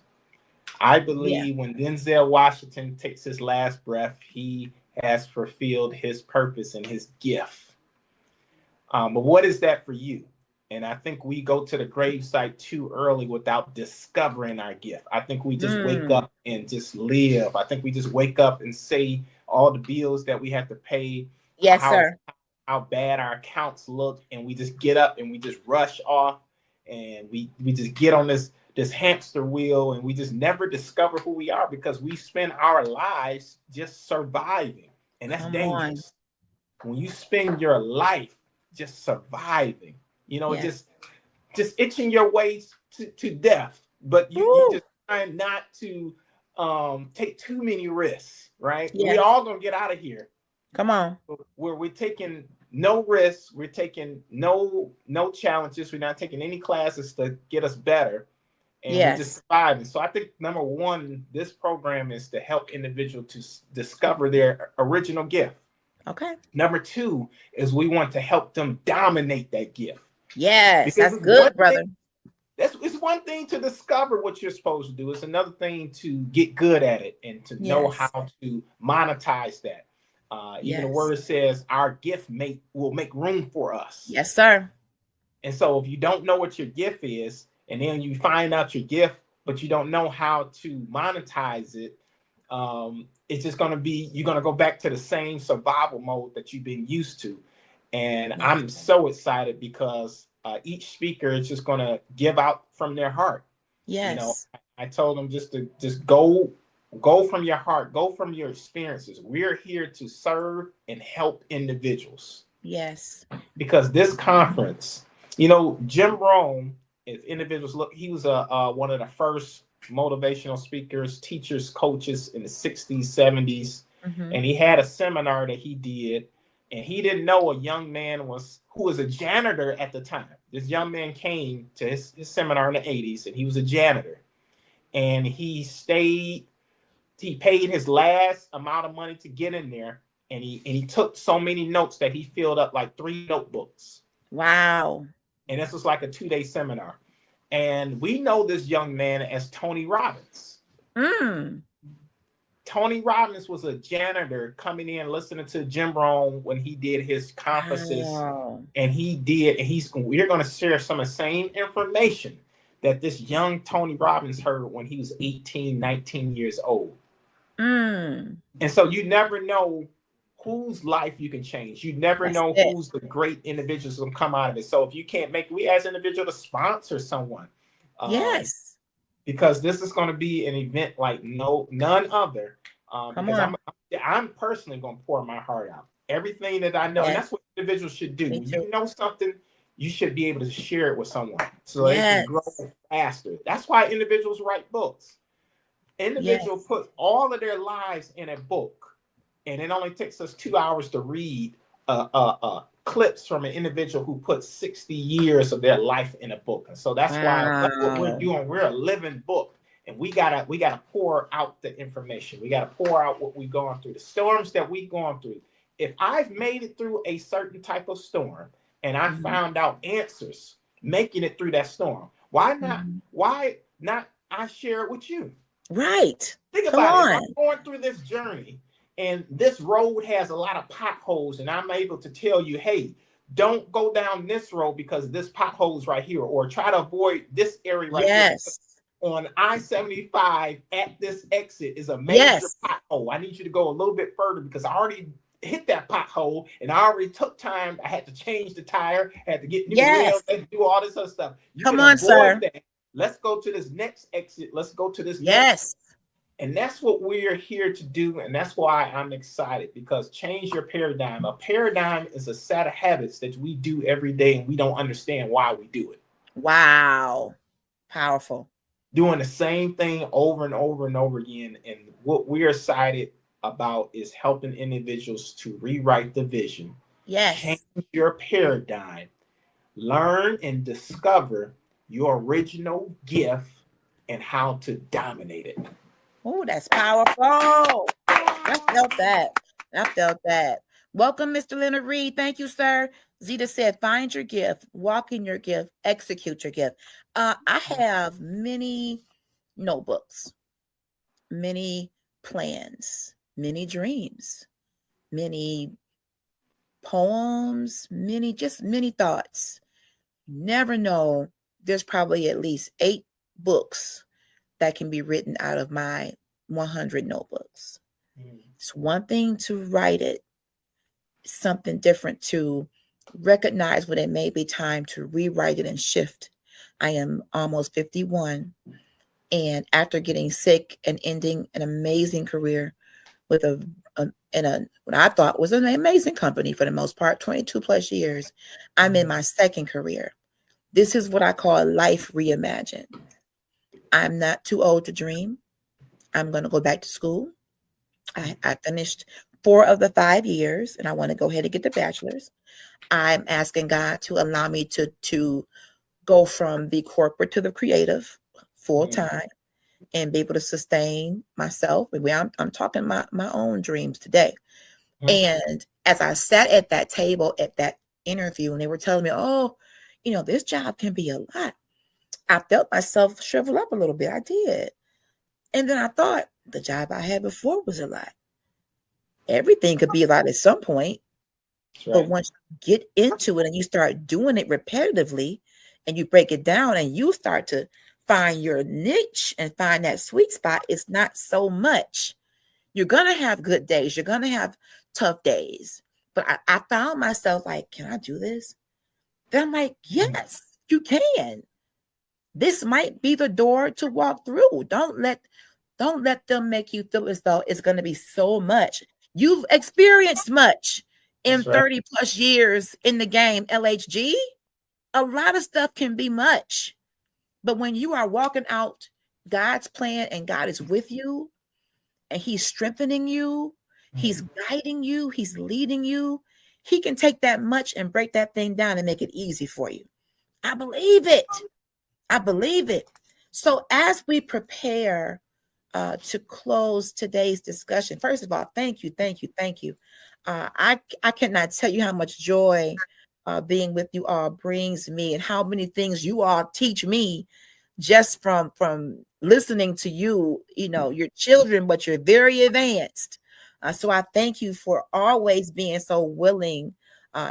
I believe when Denzel Washington takes his last breath, he has fulfilled his purpose and his gift. But what is that for you? And I think we go to the gravesite too early without discovering our gift. I think we just wake up and just live. I think we just wake up and say all the bills that we have to pay. Yes, sir. How bad our accounts look, and we just get up and we just rush off, and we just get on this hamster wheel, and we just never discover who we are because we spend our lives just surviving, and that's dangerous. When you spend your life just surviving, just itching your way to death, but you just trying not to take too many risks, right? We all gonna get out of here. Come on. Where we're taking no risks, we're taking no challenges, we're not taking any classes to get us better, and we're just surviving. So I think number one, this program is to help individuals to discover their original gift. Okay. Number two is we want to help them dominate that gift. Yes, because that's good, brother. It's one thing to discover what you're supposed to do. It's another thing to get good at it and to know how to monetize that. Even the word says our gift will make room for us. Yes, sir. And so if you don't know what your gift is, and then you find out your gift, but you don't know how to monetize it, it's just going to be, you're going to go back to the same survival mode that you've been used to. And I'm so excited because each speaker is just going to give out from their heart. Yes. I told them just go from your heart, go from your experiences. We're here to serve and help individuals. Yes. Because this conference, Jim Rohn, if individuals look, he was one of the first motivational speakers, teachers, coaches in the 60s, 70s. And he had a seminar that he did, and he didn't know a young man who was a janitor at the time. This young man came to his seminar in the 80s, and he was a janitor. And he paid his last amount of money to get in there, and he took so many notes that he filled up like 3 notebooks. Wow. And this was like a 2-day seminar. And we know this young man as Tony Robbins. Tony Robbins was a janitor coming in, listening to Jim Rohn when he did his conferences. Wow. And we're going to share some of the same information that this young Tony Robbins heard when he was 18, 19 years old. And so you never know whose life you can change. You never know who's the great individuals who come out of it. So if you can't make it, we as individuals to sponsor someone. Yes. Because this is going to be an event like none other. Because I'm personally going to pour my heart out. Everything that I know, and that's what individuals should do. When you know something, you should be able to share it with someone so they can grow faster. That's why individuals write books. Individuals put all of their lives in a book, and it only takes us 2 hours to read clips from an individual who put 60 years of their life in a book. And so that's why that's what we're doing. We're a living book, and we gotta pour out the information. We gotta pour out what we're going through, the storms that we're going through. If I've made it through a certain type of storm and I found out answers making it through that storm, why not I share it with you? Right. Think about it. If I'm going through this journey and this road has a lot of potholes, and I'm able to tell you, hey, don't go down this road because this pothole's right here, or try to avoid this area right here. Yes. On I-75 at this exit is a major Yes. pothole. I need you to go a little bit further because I already hit that pothole and I already took time. I had to change the tire, had to get new wheels and do all this other stuff. You Come can on, avoid sir. that. Let's go to this next exit. Let's go to this next. Yes. And that's what we're here to do. And that's why I'm excited, because change your paradigm. A paradigm is a set of habits that we do every day and we don't understand why we do it. Wow. Powerful. Doing the same thing over and over and over again. And what we're excited about is helping individuals to rewrite the vision. Yes. Change your paradigm. Learn and discover your original gift and how to dominate it. Oh, that's powerful. I felt that. Welcome, Mr. Leonard Reed. Thank you, sir. Zita said, find your gift, walk in your gift, execute your gift. I have many notebooks, many plans, many dreams, many poems, many thoughts. Never know, there's probably at least 8 books that can be written out of my 100 notebooks. It's one thing to write it, something different to recognize when it may be time to rewrite it and shift. I am almost 51, and after getting sick and ending an amazing career with what I thought was an amazing company for the most part, 22 plus years, I'm in my second career. This is what I call life reimagined. I'm not too old to dream. I'm going to go back to school. I finished 4 of the 5 years, and I want to go ahead and get the bachelor's. I'm asking God to allow me to go from the corporate to the creative full time and be able to sustain myself. I'm talking my own dreams today. And as I sat at that table at that interview, and they were telling me, oh, this job can be a lot, I felt myself shrivel up a little bit. I did. And then I thought, the job I had before was a lot. Everything could be a lot at some point. Right. But once you get into it and you start doing it repetitively and you break it down and you start to find your niche and find that sweet spot, it's not so much. You're going to have good days. You're going to have tough days. But I found myself like, can I do this? Then I'm like, yes, you can. This might be the door to walk through. Don't let them make you feel as though it's going to be so much. You've experienced much in 30 plus years in the game, LHG. A lot of stuff can be much. But when you are walking out God's plan and God is with you and he's strengthening you, he's guiding you, he's leading you, he can take that much and break that thing down and make it easy for you. I believe it. I believe it. So as we prepare to close today's discussion, first of all, thank you. I cannot tell you how much joy being with you all brings me, and how many things you all teach me just from listening to you. Your children, but you're very advanced. So I thank you for always being so willing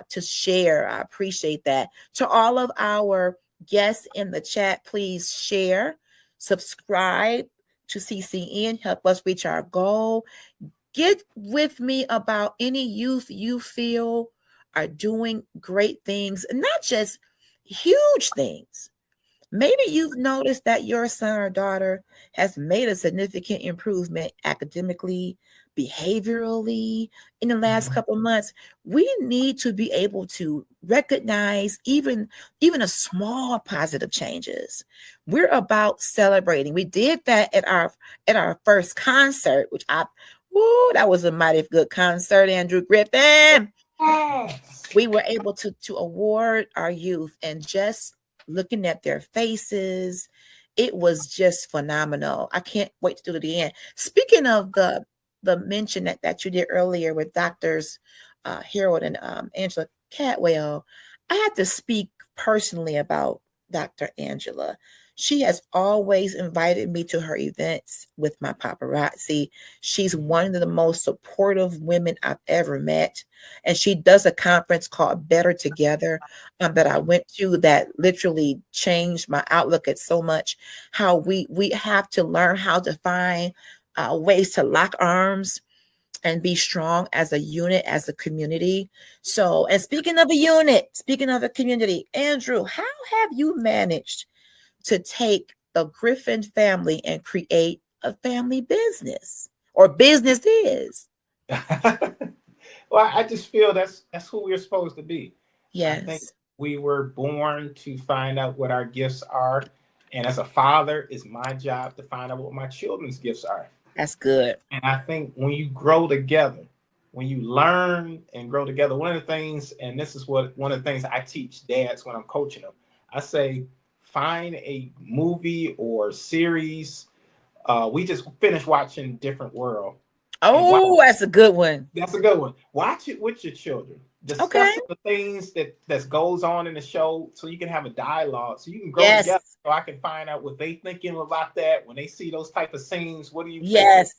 to share. I appreciate that. To all of our guests in the chat, please share, subscribe to CCN, help us reach our goal. Get with me about any youth you feel are doing great things, not just huge things. Maybe you've noticed that your son or daughter has made a significant improvement academically, behaviorally in the last couple of months. We need to be able to recognize even a small positive changes. We're about celebrating. We did that at our first concert, which that was a mighty good concert, Andrew Griffin. Yes. We were able to award our youth, and just looking at their faces, it was just phenomenal. I can't wait to do it again. Speaking of the mention that you did earlier with Doctors Harold and Angela Catwell, I had to speak personally about Dr. Angela. She has always invited me to her events with my paparazzi. She's one of the most supportive women I've ever met. And she does a conference called Better Together that I went to that literally changed my outlook at so much. How we have to learn how to find ways to lock arms and be strong as a unit, as a community. So, and speaking of a unit, speaking of a community, Andrew, how have you managed to take the Griffin family and create a family business or businesses? Well, I just feel that's who we're supposed to be. I think Yes. we were born to find out what our gifts are. And as a father, it's my job to find out what my children's gifts are. That's good. And I think when you grow together, when you learn and grow together, one of the things, and this is one of the things I teach dads when I'm coaching them, I say, find a movie or series. We just finished watching Different World. Oh, that's a good one. That's a good one. Watch it with your children. Discuss the things that goes on in the show so you can have a dialogue, so you can grow together. So I can find out what they thinking about that. When they see those type of scenes, what do you think?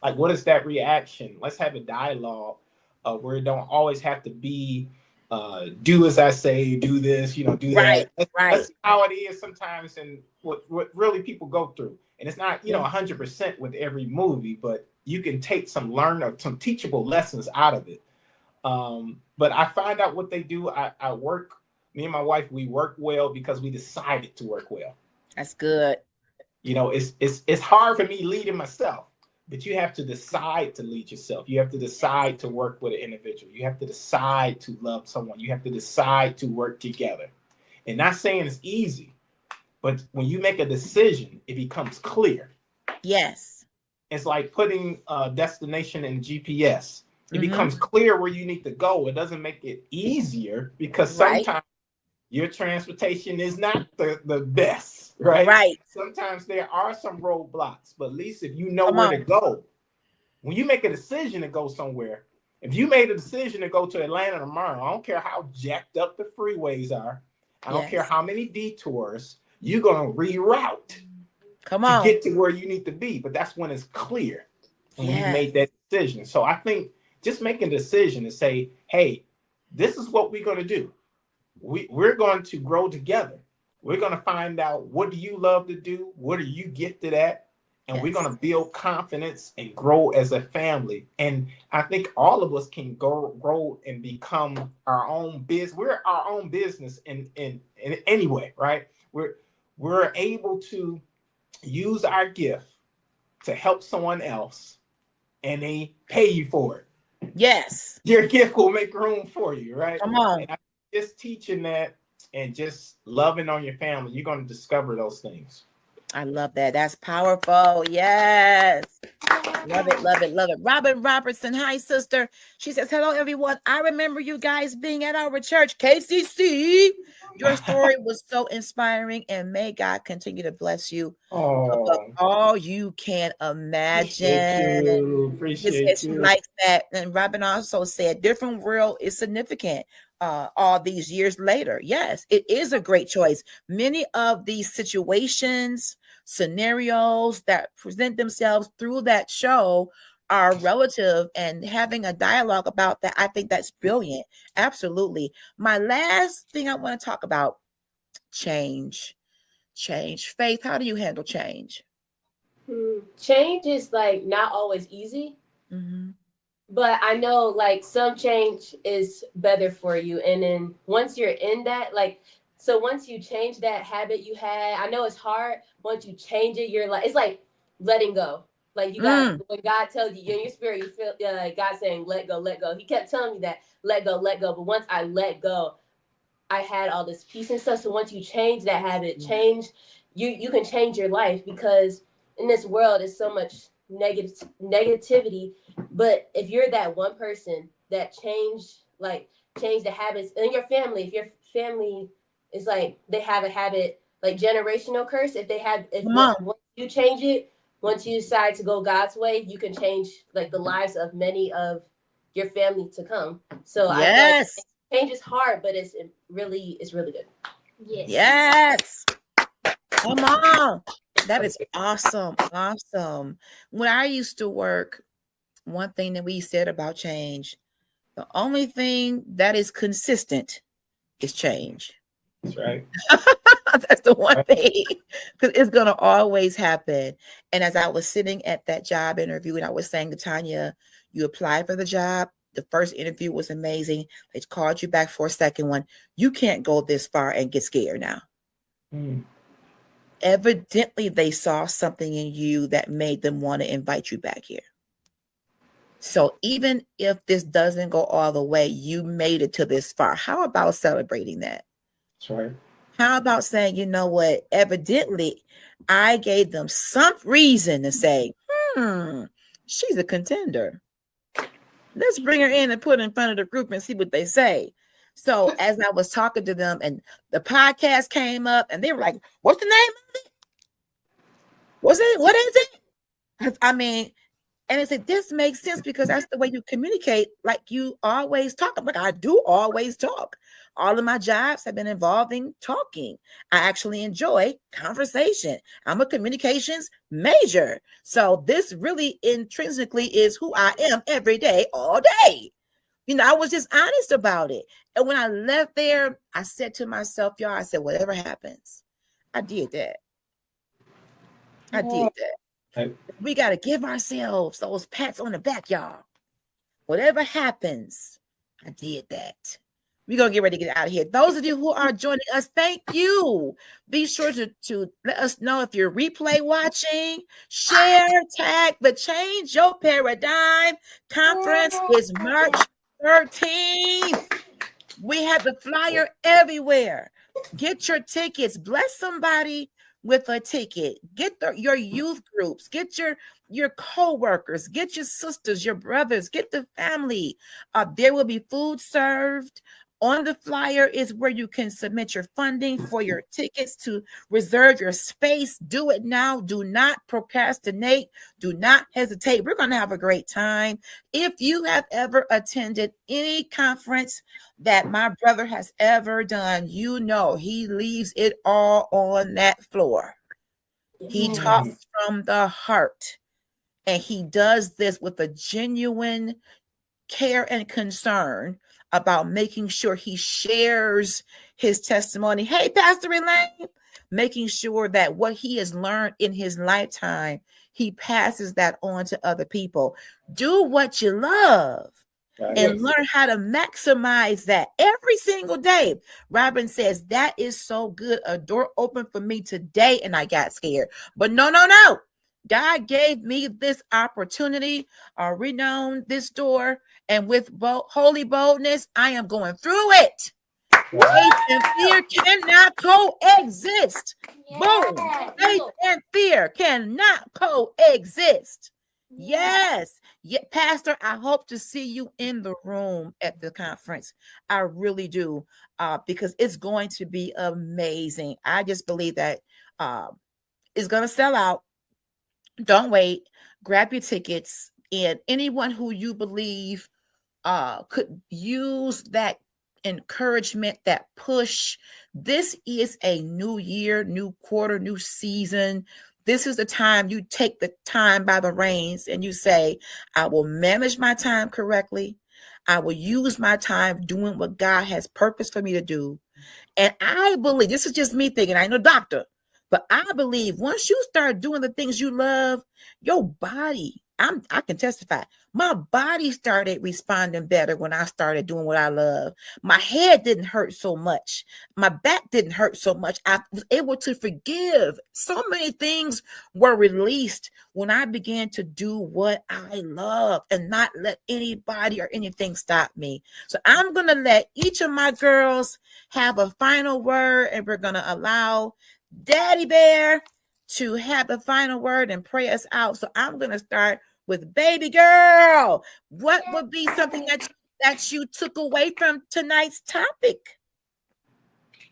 Like, what is that reaction? Let's have a dialogue where it don't always have to be do as I say, do this, do that. Let's see how it is sometimes and what really people go through. And it's not, 100% with every movie, but you can take some teachable lessons out of it. But I find out what they do. Me and my wife, we work well because we decided to work well. That's good. It's hard for me leading myself, but you have to decide to lead yourself. You have to decide to work with an individual. You have to decide to love someone. You have to decide to work together. And not saying it's easy, but when you make a decision, it becomes clear. Yes. It's like putting a destination in GPS. It becomes clear where you need to go. It doesn't make it easier because sometimes your transportation is not the best, right? Right. Sometimes there are some roadblocks, but at least if you know where to go, when you make a decision to go somewhere, if you made a decision to go to Atlanta tomorrow, I don't care how jacked up the freeways are. I don't care how many detours, you're going to reroute to get to where you need to be. But that's when it's clear when you made that decision. So I think just making a decision to say, hey, this is what we're going to do. We're going to grow together. We're going to find out, what do you love to do? What are you gifted at? And we're going to build confidence and grow as a family. And I think all of us can grow and become our own business. We're our own business in any way, right? We're able to use our gift to help someone else, and they pay you for it. Yes. Your gift will make room for you, right? Come on. And just teaching that and just loving on your family, you're going to discover those things. I love that. That's powerful. Yes. Love it, love it, love it. Robin Robertson. Hi, sister. She says, hello, everyone. I remember you guys being at our church, KCC. Your story was so inspiring, and may God continue to bless you above all you can imagine. Appreciate you. Like that. And Robin also said, Different World is significant all these years later. Yes, it is a great choice. Many of these situations, scenarios that present themselves through that show are relative, and having a dialogue about that, I think that's brilliant. Absolutely. My last thing I want to talk about, change. Faith, how do you handle change? Change is like not always easy, but I know like some change is better for you. And then once you're in that, so once you change that habit you had, I know it's hard. Once you change it, you're like, it's like letting go. Like you got, when God tells you in your spirit, you feel God saying, let go, let go. He kept telling me that, let go, let go. But once I let go, I had all this peace and stuff. So once you change that habit, you can change your life, because in this world, there's so much negativity. But if you're that one person that change the habits in your family, if your family is like, they have a habit, like generational curse, once you change it, once you decide to go God's way, you can change like the lives of many of your family to come. So I feel like change is hard, but it's really good. Yes. Come on. That is awesome. Awesome. When I used to work, one thing that we said about change, the only thing that is consistent is change. That's right. That's the one thing, because it's going to always happen. And as I was sitting at that job interview, and I was saying to Tanya, you applied for the job. The first interview was amazing. They called you back for a second one. You can't go this far and get scared now. Evidently, they saw something in you that made them want to invite you back here. So even if this doesn't go all the way, you made it to this far. How about celebrating that? That's right. How about saying, you know what? Evidently, I gave them some reason to say, she's a contender. Let's bring her in and put her in front of the group and see what they say. So as I was talking to them and the podcast came up and they were like, what's the name of it? What is it? I mean, and I said, this makes sense because that's the way you communicate. Like you always talk. I'm like, I do always talk. All of my jobs have been involving talking. I actually enjoy conversation. I'm a communications major. So this really intrinsically is who I am every day, all day. You know, I was just honest about it. And when I left there, I said to myself, y'all, I said, whatever happens, I did that. I did that. We got to give ourselves those pats on the back, y'all. Whatever happens, I did that. We're going to get ready to get out of here. Those of you who are joining us, thank you. Be sure to let us know if you're replay watching, share, tag. The Change Your Paradigm Conference is March 13th. We have the flyer everywhere. Get your tickets. Bless somebody with a ticket. Get your youth groups. Get your co-workers. Get your sisters, your brothers. Get the family. There will be food served. On the flyer is where you can submit your funding for your tickets to reserve your space. Do it now. Do not procrastinate. Do not hesitate. We're going to have a great time. If you have ever attended any conference that my brother has ever done, you know he leaves it all on that floor. He talks from the heart, and he does this with a genuine care and concern about making sure he shares his testimony. Hey, Pastor Elaine, making sure that what he has learned in his lifetime, he passes that on to other people. Do what you love and learn how to maximize that every single day. Robin says, that is so good. A door opened for me today and I got scared. But no. God gave me this opportunity, renowned this door, and with holy boldness, I am going through it. Faith and fear cannot coexist. Boom. Faith and fear cannot coexist. Yes. Pastor, I hope to see you in the room at the conference. I really do, because it's going to be amazing. I just believe that it's going to sell out. Don't wait. Grab your tickets, and anyone who you believe could use that encouragement, that push. This is a new year, new quarter, new season. This is the time you take the time by the reins and you say, I will manage my time correctly. I will use my time doing what God has purposed for me to do. And I believe, this is just me thinking, I ain't no doctor, but I believe once you start doing the things you love, your body, I can testify, my body started responding better when I started doing what I love. My head didn't hurt so much. My back didn't hurt so much. I was able to forgive. So many things were released when I began to do what I love and not let anybody or anything stop me. So I'm going to let each of my girls have a final word, and we're going to allow Daddy Bear to have the final word and pray us out. So I'm going to start with baby girl. What would be something that you took away from tonight's topic?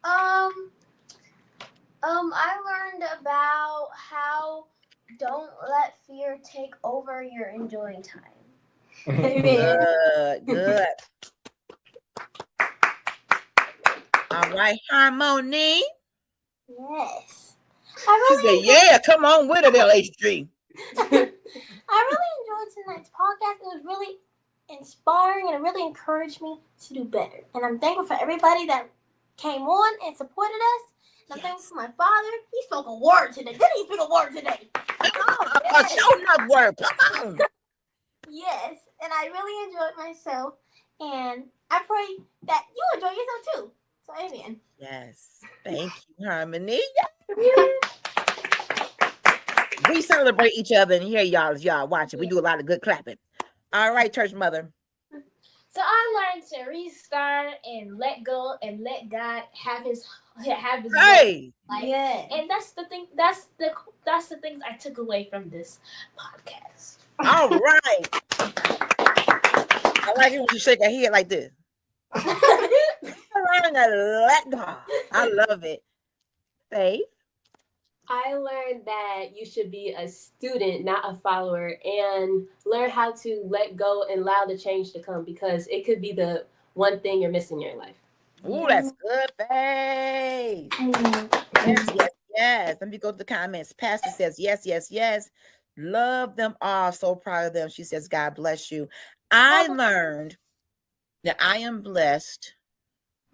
I learned about how don't let fear take over your enjoying time. Good. All right, Harmony. Yes. She said, yeah, come on with it, LH3. I really enjoyed tonight's podcast. It was really inspiring and it really encouraged me to do better. And I'm thankful for everybody that came on and supported us. And I'm thankful for my father. He spoke a word today. Didn't he speak a word today? Show enough word. Come on. Yes. And I really enjoyed myself. And I pray that you enjoy yourself too. So amen. Yes. Thank you, Harmony. We celebrate each other, and here y'all watching. We do a lot of good clapping. All right, church mother. So I learned to restart and let go and let God have his Hey, life. Yeah. And that's the thing. That's the things I took away from this podcast. all right. I like it when you shake your head like this. I learned to let go. I love it. Faith. I learned that you should be a student, not a follower, and learn how to let go and allow the change to come, because it could be the one thing you're missing in your life. Ooh, that's good, Faith. Yes. Let me go to the comments. Pastor says, yes. Love them all. So proud of them. She says, God bless you. I learned that I am blessed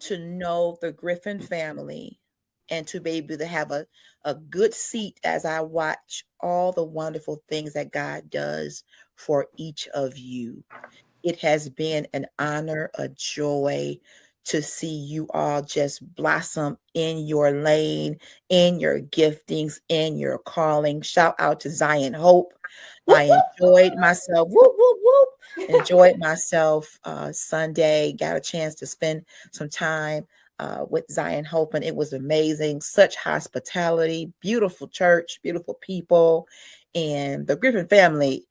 to know the Griffin family and to be able to have a good seat as I watch all the wonderful things that God does for each of you. It has been an honor, a joy to see you all just blossom in your lane, in your giftings, in your calling. Shout out to Zion Hope. I enjoyed myself. Whoop, whoop, whoop. Enjoyed myself Sunday. Got a chance to spend some time with Zion Hope, and it was amazing. Such hospitality, beautiful church, beautiful people, and the Griffin family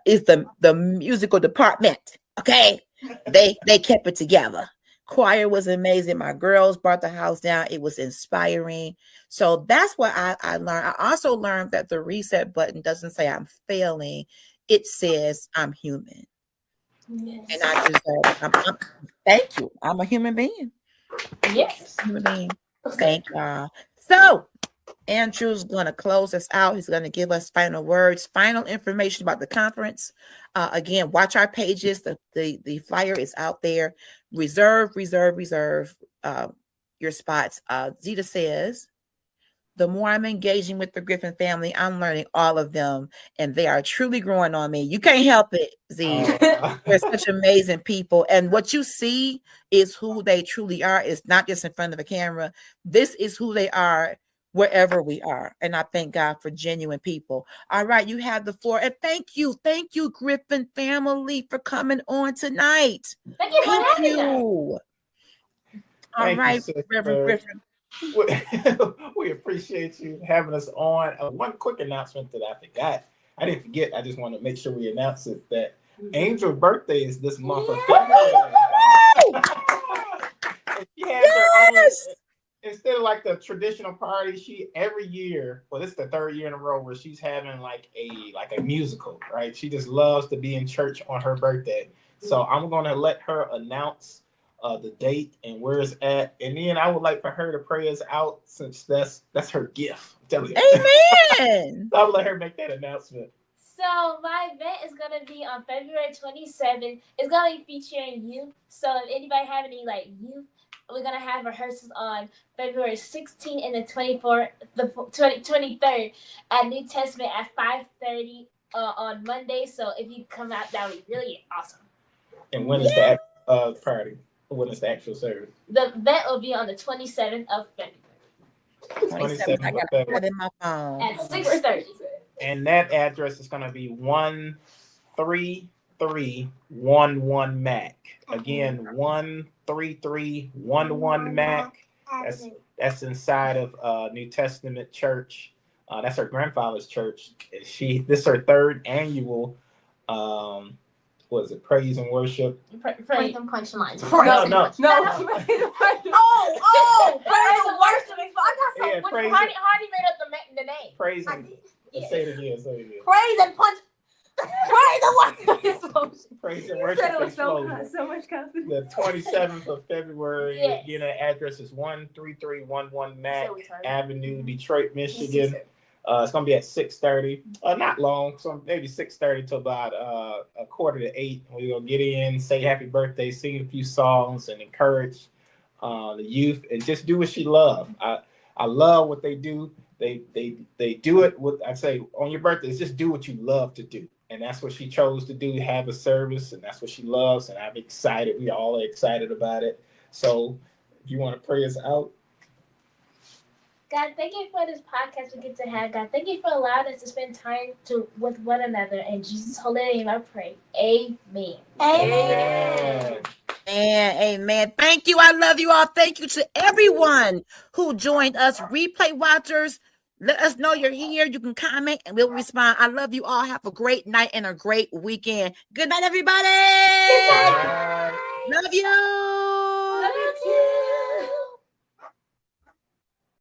is the musical department. Okay, they kept it together. Choir was amazing. My girls brought the house down. It was inspiring. So that's what I learned. I also learned that the reset button doesn't say I'm failing. It says I'm human. Yes. And I deserve. Thank you. I'm a human being. Yes. Human being. Thank y'all. So Andrew's going to close us out. He's going to give us final words, final information about the conference. Again, watch our pages. The flyer is out there. Reserve your spots. Zita says, the more I'm engaging with the Griffin family, I'm learning all of them, and they are truly growing on me. You can't help it, Z. They're such amazing people, and what you see is who they truly are. It's not just in front of a camera. This is who they are wherever we are, and I thank God for genuine people. All right, you have the floor, and thank you, Griffin family, for coming on tonight. Thank you for having us. All right, Reverend Griffin. We appreciate you having us on. One quick announcement that I forgot. I didn't forget. I just want to make sure we announce it that Angel's birthday is this month of February. She has her own, instead of like the traditional party, every year, well, this is the third year in a row where she's having like a musical, right? She just loves to be in church on her birthday. So I'm gonna let her announce the date and where it's at, and then I would like for her to pray us out, since that's her gift. I'm telling you. Amen. So I would let her make that announcement. So my event is gonna be on February 27th. It's gonna be featuring youth. So if anybody have any youth, we're gonna have rehearsals on February 16th and the 24th, the 23rd at New Testament at 5:30 on Monday. So if you come out, that would be really awesome. And when is the party? When is the actual service? The event will be on the 27th of February. 27th. I got to put that in my phone. At 6:30. And that address is going to be 13311 Mac. Again, 13311 Mac. That's inside of New Testament Church. That's her grandfather's church. This is her third annual. What is it? Praise and worship. Praise and punchlines. No. Praise and worship. Yeah, praise. Hardy made up the name. Praise and say it again. Praise and punch. Praise the Lord. Praise and You worship said it was explosion. so much confidence. The 27th of February. Yes. Again, the address is 13311 Mack So retarded. Avenue, Detroit, Michigan. It's gonna be at 6:30. Not long, so maybe 6:30 to about 7:45. We're gonna get in, say happy birthday, sing a few songs, and encourage the youth, and just do what she loves. I love what they do. They do it with, I say, on your birthday, it's just do what you love to do. And that's what she chose to do, have a service, and that's what she loves. And I'm excited. We all are excited about it. So if you want to pray us out. God, thank you for this podcast we get to have. God, thank you for allowing us to spend time with one another. In Jesus' holy name, I pray. Amen. Amen. Amen. Thank you. I love you all. Thank you to everyone who joined us. Replay watchers, let us know you're here. You can comment and we'll respond. I love you all. Have a great night and a great weekend. Good night, everybody. Bye. Love you.